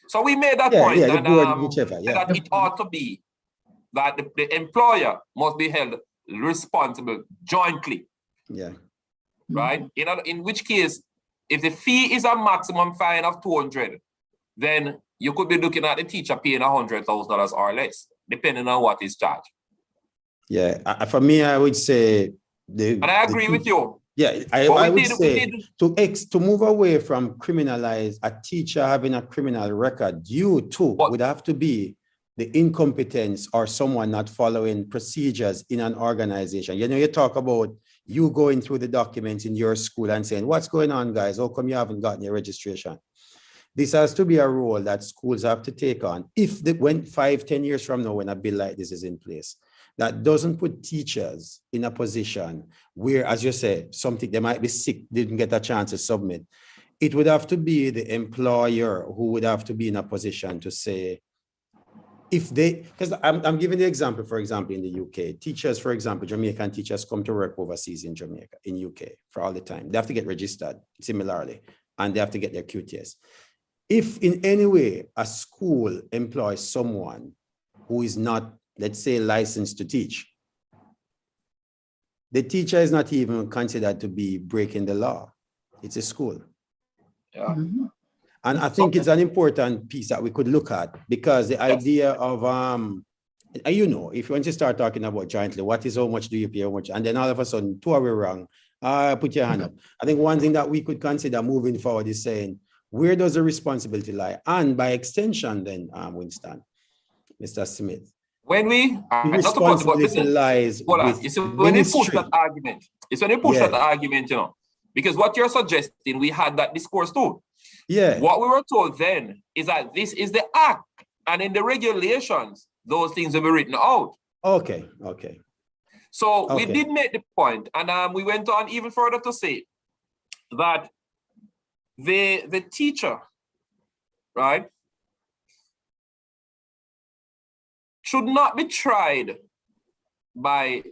So we made that Yeah, point, yeah, the and board, whichever, yeah. that it ought to be that the employer must be held responsible jointly, Yeah. right? In which case, if the fee is a maximum fine of 200, then you could be looking at the teacher paying $100,000 or less, depending on what is charged. Yeah, for me, I would say And I agree with you. Yeah, I would say to move away from criminalize a teacher having a criminal record, you too would have to be the incompetence or someone not following procedures in an organization. You know, you talk about you going through the documents in your school and saying, what's going on, guys? How come you haven't gotten your registration? This has to be a role that schools have to take on. If when 5-10 years from now, when a bill like this is in place, that doesn't put teachers in a position where, as you say, something, they might be sick, didn't get a chance to submit. It would have to be the employer who would have to be in a position to say, if they, because I'm giving the example, for example, in the UK, teachers, for example, Jamaican teachers come to work overseas in Jamaica, in UK for all the time. They have to get registered similarly, and they have to get their QTS. If in any way a school employs someone who is not, let's say, licensed to teach, the teacher is not even considered to be breaking the law. It's a school. Yeah. And I think it's an important piece that we could look at, because the idea of, you know, if you want to start talking about jointly, what is how much do you pay, how much, and then all of a sudden, two are we wrong, put your hand up. I think one thing that we could consider moving forward is saying, where does the responsibility lie? And by extension then, Winston, Mr. Smith, when we responsibility lies with you see, when you push that argument, it's when you push that argument, you know, because what you're suggesting, we had that discourse too. Yeah. What we were told then is that this is the act, and in the regulations, those things will be written out. Okay, okay. So we did make the point, and we went on even further to say that the teacher, right, should not be tried by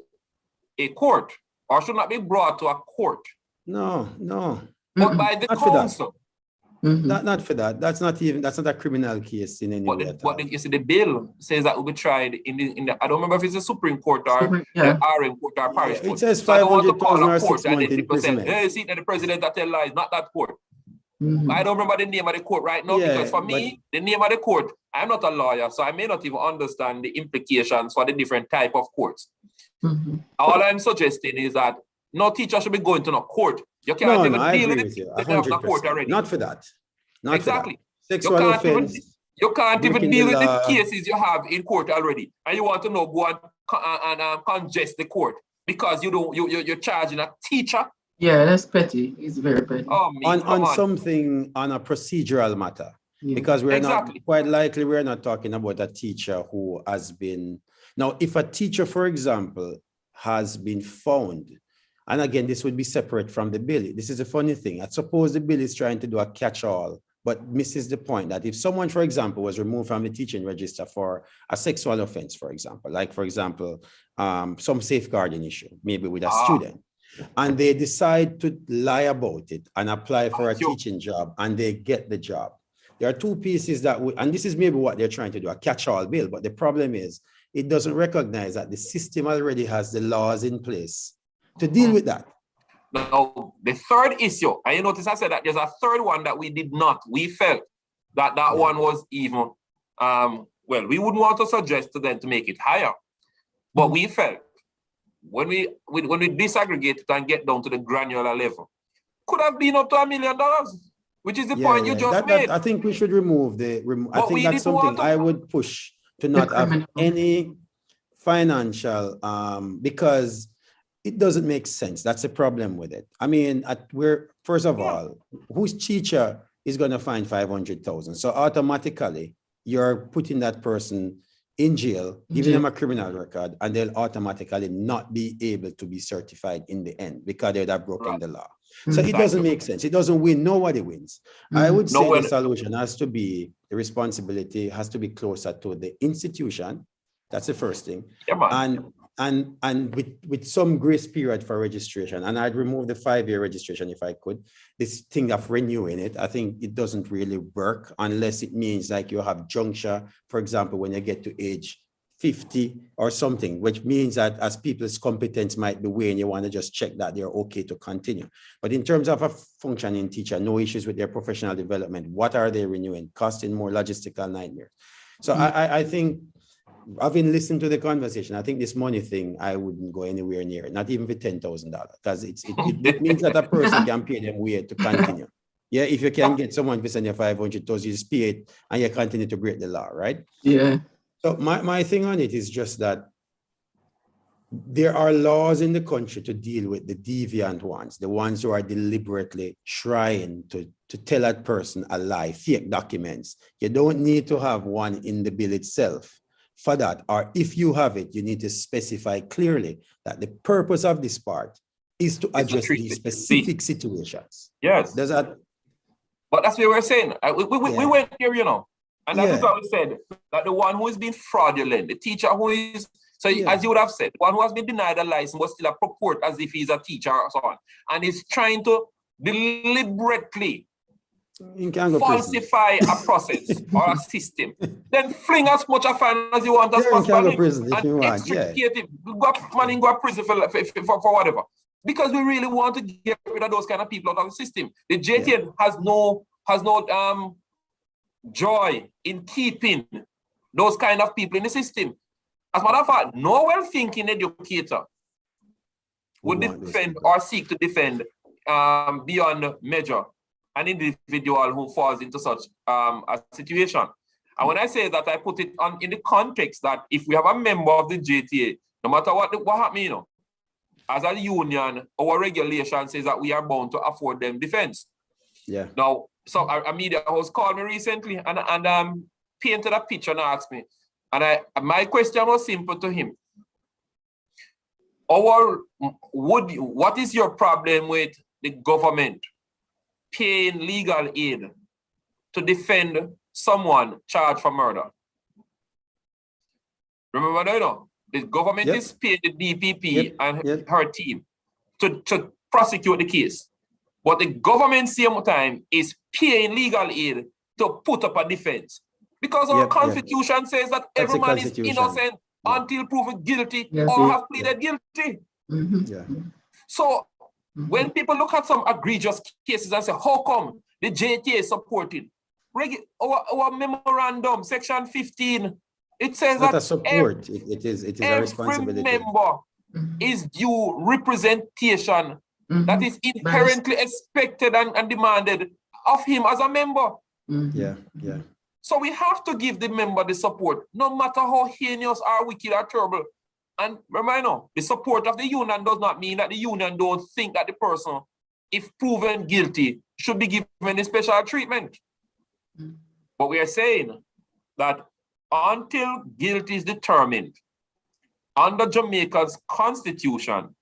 a court, or should not be brought to a court. No, no. But by the council. Not for that. That's not a criminal case in any way. But you see, the bill says that will be tried in the I don't remember if it's the Supreme Court or the RM Court or Parish Court. It says 500,000 or 6 months imprisonment. Hey, see that the president that tell lies, not that court. I don't remember the name of the court right now, because for me, the name of the court, I'm not a lawyer, so I may not even understand the implications for the different type of courts. All I'm suggesting is that no teacher should be going to no court. You can't even deal with it. The court already. Not for that. Not exactly. For that. Sexual offense. You can't even deal with the cases you have in court already, and you want to know go and congest the court because you're charging a teacher. Yeah, that's petty. It's very petty. Oh, on something, on a procedural matter, because we're not quite likely we're not talking about a teacher who has been. Now, if a teacher, for example, has been found. And again, this would be separate from the bill. This is a funny thing. I suppose the bill is trying to do a catch-all, but misses the point that if someone, for example, was removed from the teaching register for a sexual offense, for example, like, for example, some safeguarding issue, maybe with a student, and they decide to lie about it and apply for a teaching job, and they get the job. There are two pieces that and this is maybe what they're trying to do, a catch-all bill, but the problem is it doesn't recognize that the system already has the laws in place to deal with that. Now, the third issue, and you notice I said that there's a third one that we did not. We felt that one was even, well, we wouldn't want to suggest to them to make it higher, but we felt when we disaggregate it and get down to the granular level, could have been up to $1 million, which is the point you just made. I think we should remove I think that's something I would push to not have any financial, because it doesn't make sense. That's the problem with it. I mean, first of all, whose teacher is going to find 500,000? So automatically, you're putting that person in jail, giving them a criminal record, and they'll automatically not be able to be certified in the end because they'd have broken the law. So it doesn't make sense. It doesn't win. Nobody wins. I would say the solution has to be, the responsibility has to be closer to the institution. That's the first thing. And with some grace period for registration. And I'd remove the 5-year registration if I could. This thing of renewing it, I think it doesn't really work unless it means like you have juncture, for example, when you get to age 50 or something, which means that as people's competence might be weighing, you want to just check that they're okay to continue. But in terms of a functioning teacher, no issues with their professional development, what are they renewing? Costing more logistical nightmares. So I think, having listened to the conversation, I think this money thing, I wouldn't go anywhere near it, not even for $10,000, because it means that a person can pay them way to continue. Yeah, if you can get someone to send you 500,000, you just pay it and you continue to break the law, right? Yeah. So my thing on it is just that there are laws in the country to deal with the deviant ones, the ones who are deliberately trying to tell that person a lie, fake documents. You don't need to have one in the bill itself for that, or if you have it, you need to specify clearly that the purpose of this part is to address these specific situations. Yes. Does that? But that's what we're saying. We went here, you know, and that's what we said, that the one who is being fraudulent, the teacher who is, so as you would have said, one who has been denied a license was still a purport as if he's a teacher or so on, and is trying to deliberately falsify a process or a system, then fling as much a fine as you want as possible and extricate it. Go to prison for whatever. Because we really want to get rid of those kind of people out of the system. The JTA has no joy in keeping those kind of people in the system. As a matter of fact, no well-thinking educator would defend or seek to defend beyond measure an individual who falls into such a situation. And when I say that, I put it in the context that if we have a member of the JTA, no matter what happens, you know, as a union, our regulation says that we are bound to afford them defense. Yeah. Now, so a media host called me recently and painted a picture and asked me, and my question was simple to him. What is your problem with the government paying legal aid to defend someone charged for murder? Remember that, you know? The government is paying the DPP and her team to prosecute the case. But the government, same time, is paying legal aid to put up a defense. Because our constitution says that every man is innocent until proven guilty or have pleaded guilty. So when people look at some egregious cases and say, how come the JTA is supported? Our memorandum, section 15, it says that a support. It is a responsibility. Every member is due representation that is inherently expected and demanded of him as a member. So we have to give the member the support, no matter how heinous or wicked or terrible. And remember, the support of the union does not mean that the union don't think that the person, if proven guilty, should be given a special treatment. But we are saying that until guilt is determined under Jamaica's constitution,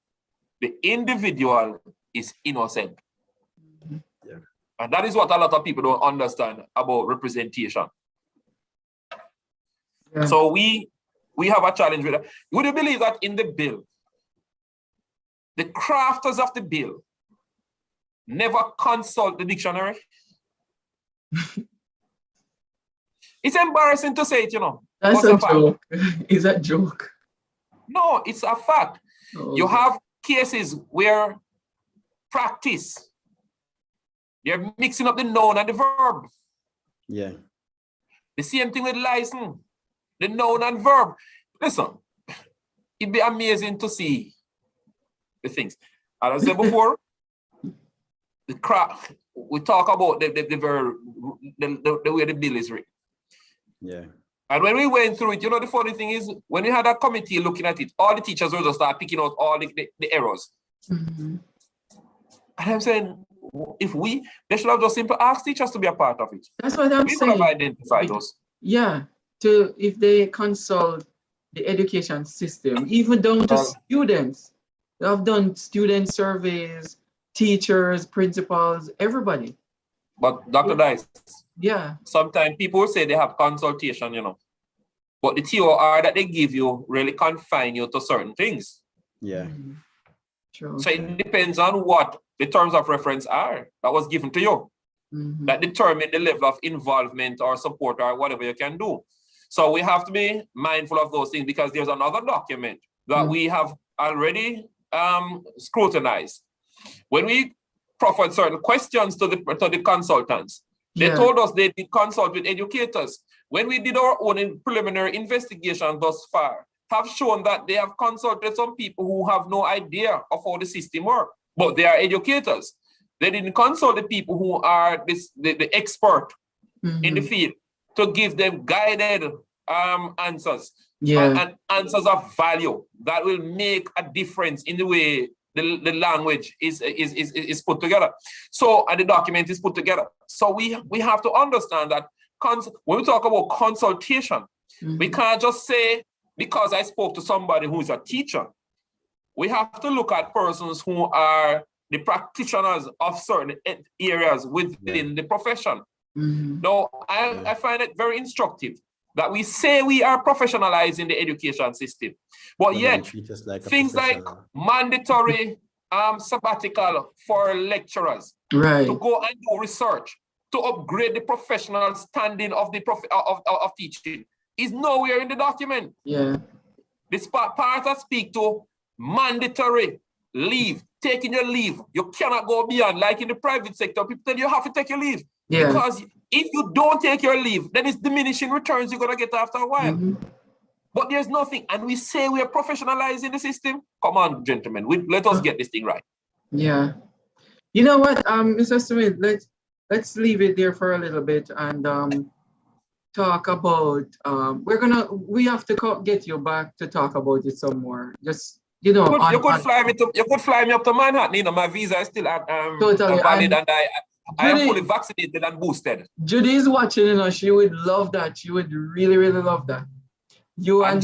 the individual is innocent. And that is what a lot of people don't understand about representation. So we have a challenge with that. Would you believe that in the bill, the crafters of the bill never consult the dictionary. It's embarrassing to say it, you know. That's a joke. Is that joke? No, it's a fact. Oh, you have cases where practice, they're mixing up the noun and the verb. Yeah. The same thing with license, the noun and verb. Listen, it'd be amazing to see the things. As I said before, the craft, we talk about the verb, the way the bill is written. Yeah. And when we went through it, you know, the funny thing is, when we had a committee looking at it, all the teachers will just start picking out all the errors. Mm-hmm. And I'm saying, they should have just simply asked teachers to be a part of it. That's what I'm we saying. We could have identified those. Yeah, if they consult the education system, even down to students. They have done student surveys, teachers, principals, everybody. But Dr. Dice, yeah. Sometimes people will say they have consultation, you know, but the TOR that they give you really confine you to certain things. Yeah. True. So it depends on what the terms of reference are that was given to you. That determine the level of involvement or support or whatever you can do. So we have to be mindful of those things, because there's another document that we have already scrutinized. When we proffered certain questions to the consultants, they told us they did consult with educators. When we did our own preliminary investigation thus far, have shown that they have consulted some people who have no idea of how the system works, but they are educators. They didn't consult the people who are the expert in the field to give them guided answers and answers of value that will make a difference in the way the language is put together. So, and the document is put together. So we have to understand that when we talk about consultation, we can't just say, because I spoke to somebody who is a teacher. We have to look at persons who are the practitioners of certain areas within the profession. Now, I find it very instructive that we say we are professionalizing the education system, but yet things like mandatory sabbatical for lecturers to go and do research to upgrade the professional standing of the of teaching is nowhere in the document. Yeah, this part that speak to mandatory leave, taking your leave. You cannot go beyond, like in the private sector, people tell you have to take your leave. Because if you don't take your leave, then it's diminishing returns you're gonna get after a while. But there's nothing, and we say we are professionalizing the system. Come on, gentlemen, let us get this thing right. Yeah. You know what, Mr. Smith, let's leave it there for a little bit and talk about we have to get you back to talk about it some more. Just you could fly me up to Manhattan. You know, my visa is still totally valid, and I am fully vaccinated and boosted. Judy is watching, you know, she would love that. She would really, really love that. You and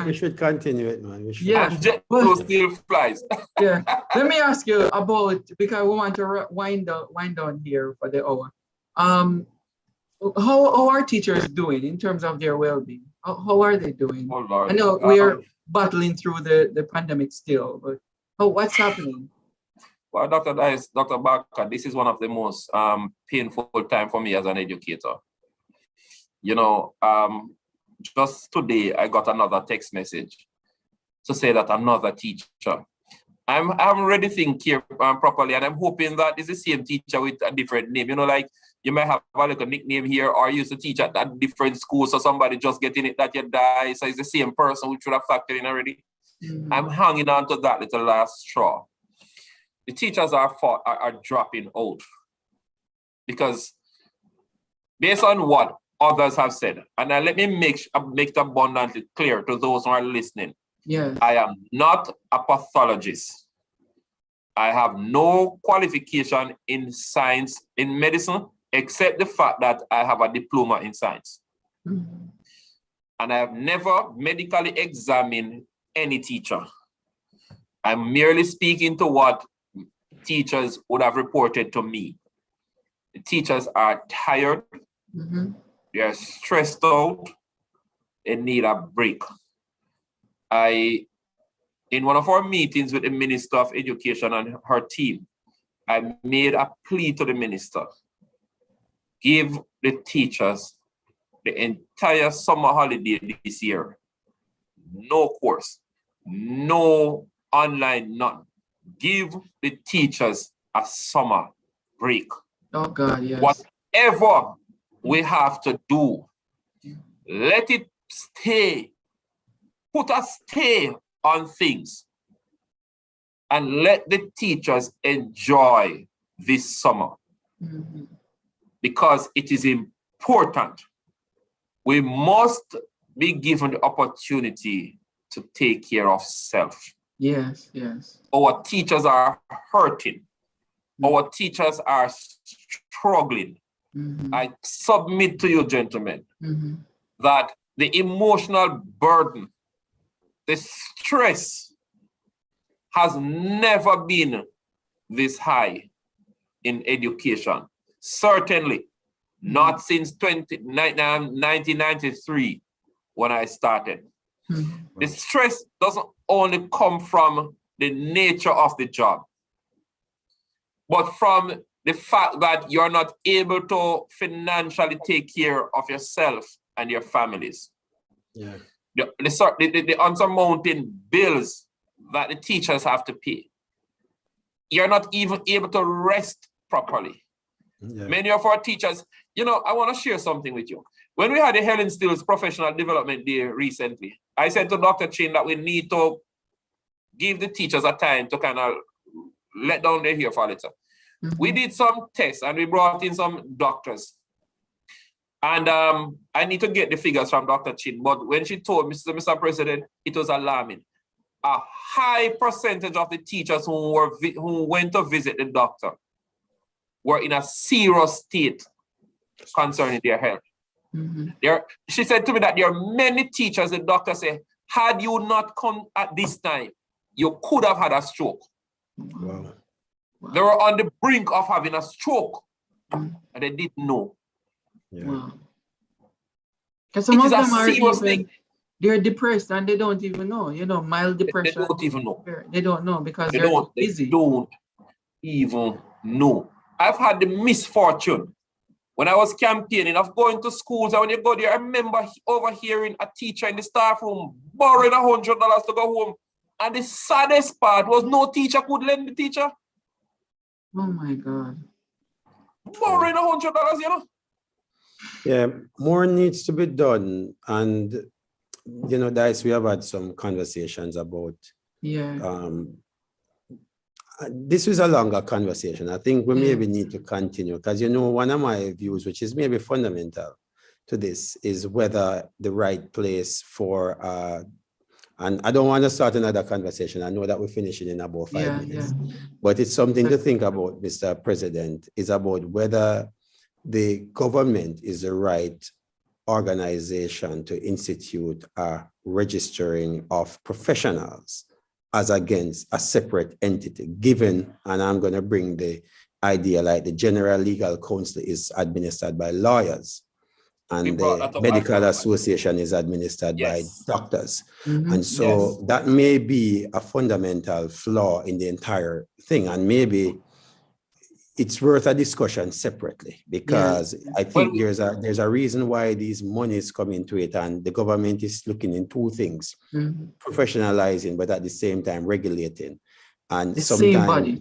we should continue it, man. We should. Yeah, and JetBlue still flies. Yeah. Let me ask you about, because we want to wind down here for the hour. How are teachers doing in terms of their well-being? How are they doing? Oh, Lord. I know we are battling through the pandemic still, but what's happening? Well, Dr. Barca, this is one of the most painful time for me as an educator. You know, just today I got another text message to say that another teacher. I'm already thinking properly, and I'm hoping that it's the same teacher with a different name. You know, like you might have like a nickname here, or you used to teach at that different school, so somebody just getting it that you die. So it's the same person, which should have factored in already. I'm hanging on to that little last straw. The teachers are dropping out because based on what others have said, and let me make it abundantly clear to those who are listening. Yeah, I am not a pathologist. I have no qualification in science, in medicine, except the fact that I have a diploma in science. And I have never medically examined any teacher. I'm merely speaking to what teachers would have reported to me. The teachers are tired. They are stressed out. They need a break. I in one of our meetings with the Minister of Education and her team, I made a plea to the minister. Give the teachers the entire summer holiday this year. No course, no online, none. Give the teachers a summer break. Oh God, yes. Whatever we have to do, let it stay. Put a stay on things and let the teachers enjoy this summer. Mm-hmm. Because it is important. We must be given the opportunity to take care of self. Yes, yes. Our teachers are hurting. Mm-hmm. Our teachers are struggling. Mm-hmm. I submit to you, gentlemen, mm-hmm. that the emotional burden, the stress has never been this high in education. Certainly not since 1993 when I started. Mm-hmm. The stress doesn't only come from the nature of the job, but from the fact that you're not able to financially take care of yourself and your families. Yeah. The unsurmounting bills that the teachers have to pay. You're not even able to rest properly. Yeah. Many of our teachers, you know, I want to share something with you. When we had the Helen Stills Professional Development Day recently, I said to Dr. Chin that we need to give the teachers a time to kind of let down their hair for a little. Mm-hmm. We did some tests and we brought in some doctors. And I need to get the figures from Dr. Chin, but when she told Mr. President, it was alarming. A high percentage of the teachers who went to visit the doctor were in a serious state concerning their health. Mm-hmm. She said to me that there are many teachers, the doctor said, had you not come at this time, you could have had a stroke. Wow. They were on the brink of having a stroke, Mm-hmm. and they didn't know. Yeah. Wow. Because some It of is a them are serious even, thing. they're depressed and they don't even know, you know, mild depression. They don't even know. They don't know because They they're don't, busy. they don't even know. I've had the misfortune when I was campaigning of going to schools, and when you go there, I remember overhearing a teacher in the staff room borrowing $100 to go home. And the saddest part was no teacher could lend the teacher. Oh my God. Borrowing $100, you know. Yeah, more needs to be done. And, you know, Dice, we have had some conversations about, Yeah. this is a longer conversation. I think we Yeah. maybe need to continue because, you know, one of my views, which is maybe fundamental to this, is whether the right place for, and I don't want to start another conversation. I know that we're finishing in about 5 minutes, but it's something to think about, Mr. President, is about whether the government is the right organization to institute a registering of professionals as against a separate entity, given, and I'm going to bring the idea like the General Legal Council is administered by lawyers and the Medical Association is administered by doctors. Mm-hmm. And so that may be a fundamental flaw in the entire thing. And maybe it's worth a discussion separately because I think there's a reason why these monies come into it, and the government is looking in two things: professionalizing, but at the same time regulating. And sometimes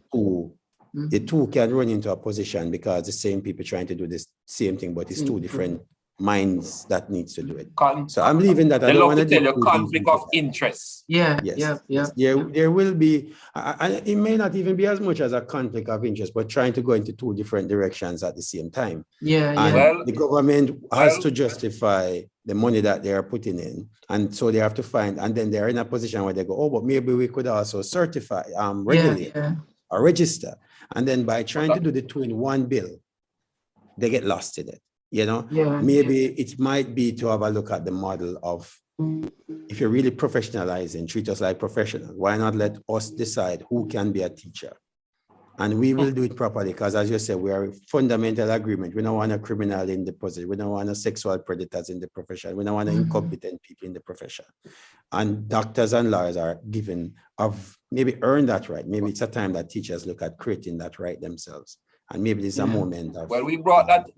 the two can run into a position because the same people trying to do the same thing, but it's two different minds that needs to do it. So I'm leaving that. I don't want to tell you conflict of interest. There will be, it may not even be as much as a conflict of interest, but trying to go into two different directions at the same time. The government has to justify the money that they are putting in. And so they have to find, and then they're in a position where they go, oh, but maybe we could also certify, regulate or register. And then by trying to do the two in one bill, they get lost in it. You know, maybe it might be to have a look at the model of, if you're really professionalizing, treat us like professionals. Why not let us decide who can be a teacher And we will do it properly because, as you said, we are in fundamental agreement. We don't want a criminal in the position. We don't want a sexual predators in the profession. We don't want incompetent people in the profession. And doctors and lawyers are given of maybe earn that right. Maybe it's a time that teachers look at creating that right themselves. And maybe there's a moment of. Well, we brought that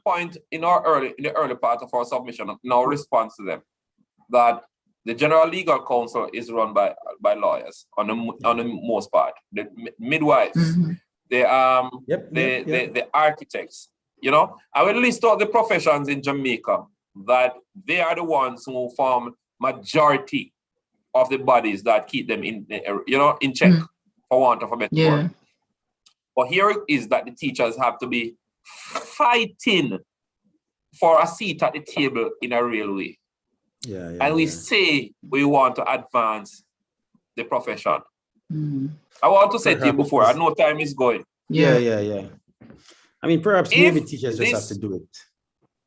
point in the early part of our submission, in our response to them, that the General Legal Counsel is run by lawyers on the most part. The midwives, the architects, you know. I will list out the professions in Jamaica that they are the ones who form majority of the bodies that keep them in check, for want of a better word. But here it is that the teachers have to be fighting for a seat at the table in a real way. And we say we want to advance the profession. I want to say to you before, I know time is going. I mean, perhaps maybe teachers just have to do it.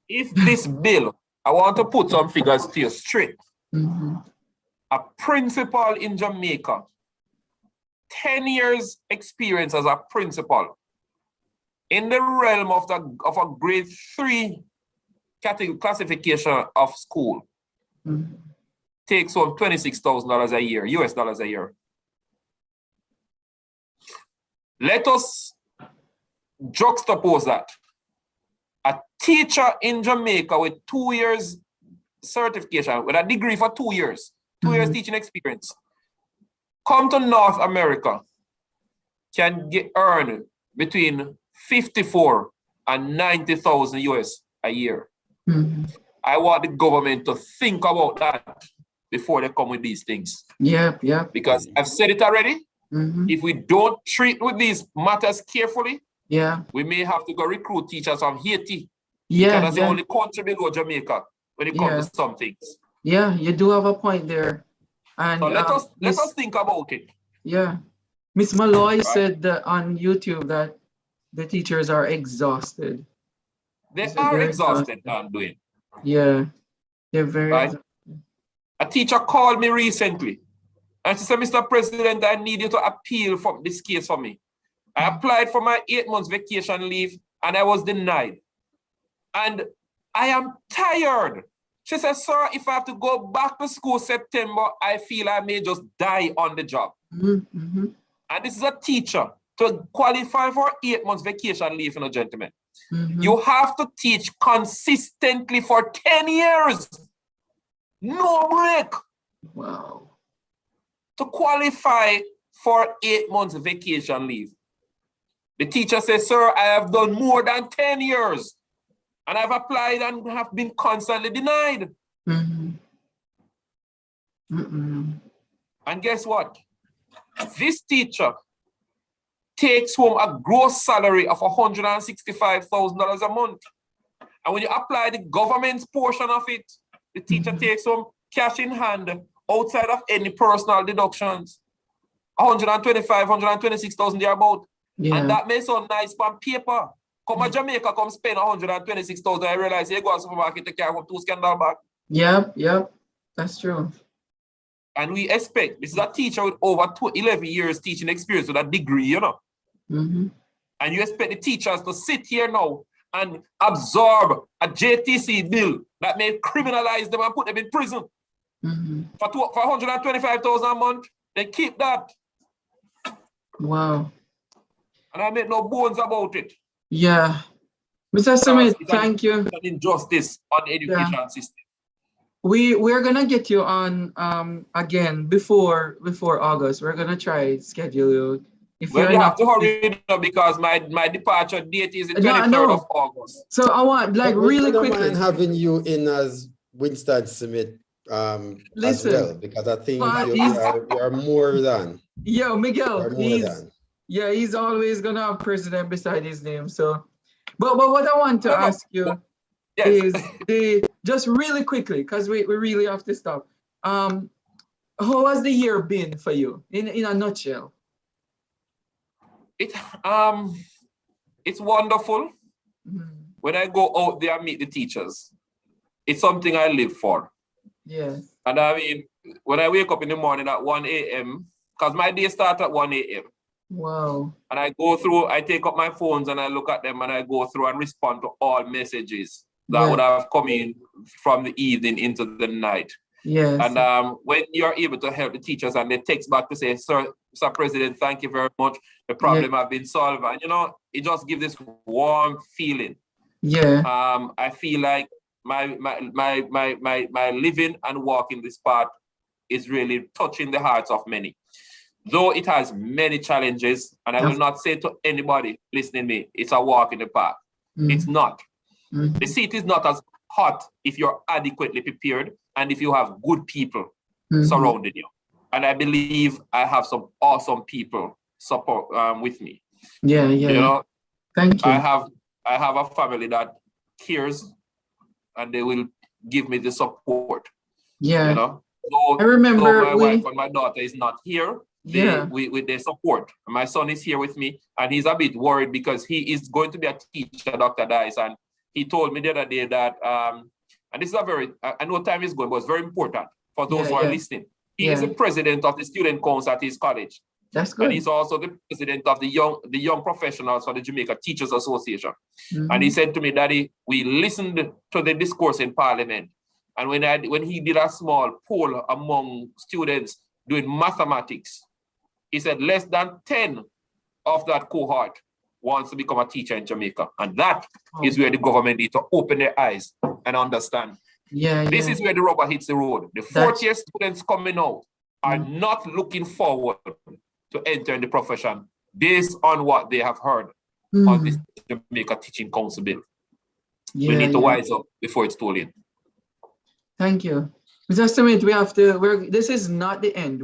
If this bill, I want to put some figures to you straight. A principal in Jamaica, 10 years experience as a principal in the realm of a grade 3 category classification of school takes home $26,000 a year, US dollars a year. Let us juxtapose that. A teacher in Jamaica with 2 years certification, with a degree for 2 years, 2 years teaching experience, come to North America, can earn between 54 and 90,000 US a year. I want the government to think about that before they come with these things. Because I've said it already. If we don't treat with these matters carefully, we may have to go recruit teachers from Haiti. Because that's the only country below Jamaica when it comes to some things. You do have a point there. And so let us think about it. Miss Malloy said on YouTube that the teachers are exhausted. They are exhausted on doing. They're very exhausted. A teacher called me recently and she said, Mr. President, I need you to appeal for this case for me. I applied for my 8 months vacation leave and I was denied. And I am tired. She said, sir, if I have to go back to school September, I feel I may just die on the job. And this is a teacher. To qualify for 8 months vacation leave, gentlemen, you have to teach consistently for 10 years. No break. Wow. To qualify for 8 months vacation leave. The teacher says, sir, I have done more than 10 years. And I've applied and have been constantly denied. And guess what? This teacher takes home a gross salary of $165,000 a month. And when you apply the government's portion of it, the teacher takes home cash in hand outside of any personal deductions. $125,000, $126,000 thereabout. And that may sound nice on paper. Come to Jamaica, come spend $126,000. I realize you go to the supermarket to carry home 2 scandal bags. Yep. That's true. And we expect, this is a teacher with over 11 years teaching experience with a degree, And you expect the teachers to sit here now and absorb a JTC bill that may criminalize them and put them in prison for $125,000 a month. They keep that. Wow. And I make no bones about it. Mr. Smith, thank you. It's an injustice on the education system. We're gonna get you on again before August. We're gonna try schedule you. Well, you have to hurry because my departure date is the 23rd of August. So I want really quickly. I don't mind having you in as Winston Smith as well, because I think you are more than. Miguel, he's always gonna have president beside his name. So, but what I want to ask you is just really quickly, because we really have to stop. How has the year been for you in a nutshell? It's wonderful. When I go out there and meet the teachers, it's something I live for. Yes. And I mean, when I wake up in the morning at 1 a.m., because my day starts at 1 a.m., Wow. And I go through, I take up my phones and I look at them and I go through and respond to all messages that would have come in from the evening into the night. Yes. And when you're able to help the teachers and they text back to say, Sir President, thank you very much. The problem has been solved. And you know, it just gives this warm feeling. Yeah. I feel like my living and walking this path is really touching the hearts of many. Though it has many challenges, and I will not say to anybody listening to me, it's a walk in the park. It's not. The seat is not as hot if you're adequately prepared and if you have good people surrounding you. And I believe I have some awesome people support with me. Yeah, yeah. You know, thank you. I have a family that cares and they will give me the support. Yeah. You know, so, I remember my wife and my daughter is not here. With their support. My son is here with me and he's a bit worried because he is going to be a teacher, Dr. Dice, and he told me the other day that, and this is a very, I know time is going, but it's very important for those who are listening. He is the president of the student council at his college. That's good. And he's also the president of the young professionals for the Jamaica Teachers Association. And he said to me, Daddy, we listened to the discourse in Parliament. And when he did a small poll among students doing mathematics, he said less than 10 of that cohort wants to become a teacher in Jamaica. And that is where the government needs to open their eyes and understand. This is where the rubber hits the road. The fourth-year students coming out are not looking forward to enter the profession based on what they have heard on this Jamaica Teaching Council bill. We need to wise up before it's too late. Thank you. Mr. Smith, we have to, this is not the end.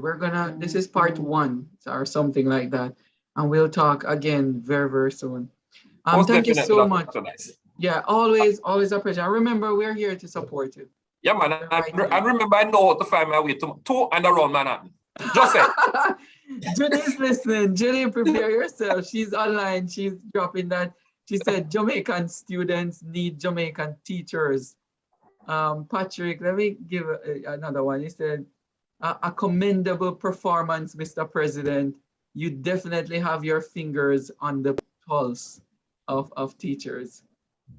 This is part 1 or something like that. And we'll talk again very, very soon. Thank you so much. Yeah, always a pleasure. Remember, we're here to support you. Yeah, man. I remember I know how to find my way to and around Manhattan. Just say. Judy is listening. Judy, prepare yourself. She's online. She's dropping that. She said Jamaican students need Jamaican teachers. Patrick, let me give another one. He said, a commendable performance, Mr. President. You definitely have your fingers on the pulse of teachers.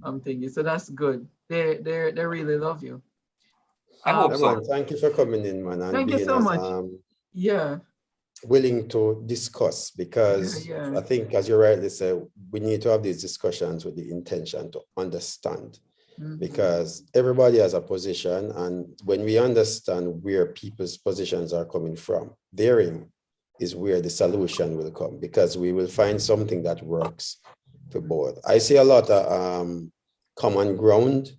I'm thinking, so that's good. They really love you. I hope so. Man, thank you for coming in, man. And thank you so much. Willing to discuss, because I think, as you rightly say, we need to have these discussions with the intention to understand. Because everybody has a position, and when we understand where people's positions are coming from, therein is where the solution will come, because we will find something that works for both. I see a lot of common ground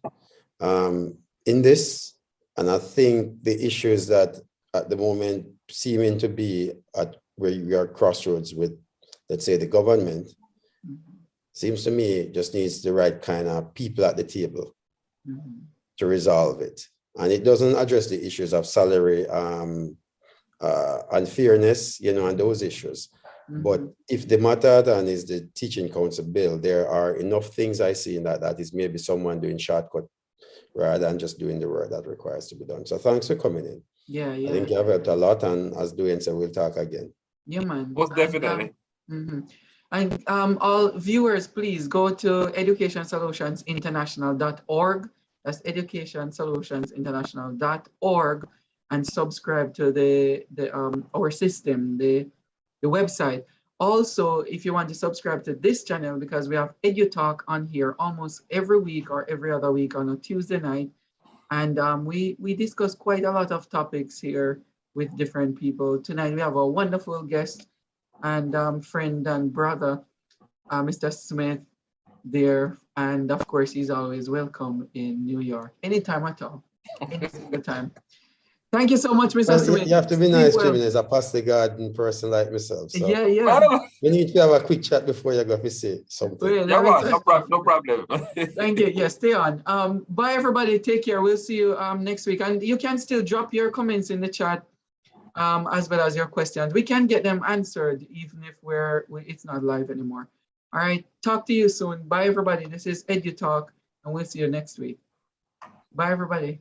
in this, and I think the issues that at the moment seeming to be at where we are crossroads with, let's say, the government, seems to me just needs the right kind of people at the table to resolve it. And it doesn't address the issues of salary, unfairness, and those issues. But if the matter then is the teaching council bill, there are enough things I see in that is maybe someone doing shortcut rather than just doing the work that requires to be done. So thanks for coming in. I think you have helped a lot, and as Dwayne said, we'll talk again. Yeah, man. Most definitely. And all viewers, please go to educationsolutionsinternational.org. That's educationsolutionsinternational.org, and subscribe to our system, the website. Also, if you want to subscribe to this channel, because we have EduTALK on here almost every week or every other week on a Tuesday night. And we discuss quite a lot of topics here with different people. Tonight we have a wonderful guest and friend and brother, Mr. Smith there. And of course, he's always welcome in New York, anytime at all, any single time. Thank you so much, Mr. Smith. You have to be nice to me as a pastor garden person like myself. So we need to have a quick chat before you go to say something. No problem. Thank you. Yes, stay on. Bye, everybody. Take care. We'll see you next week. And you can still drop your comments in the chat, as well as your questions. We can get them answered even if it's not live anymore. All right. Talk to you soon. Bye, everybody. This is EduTALK, and we'll see you next week. Bye, everybody.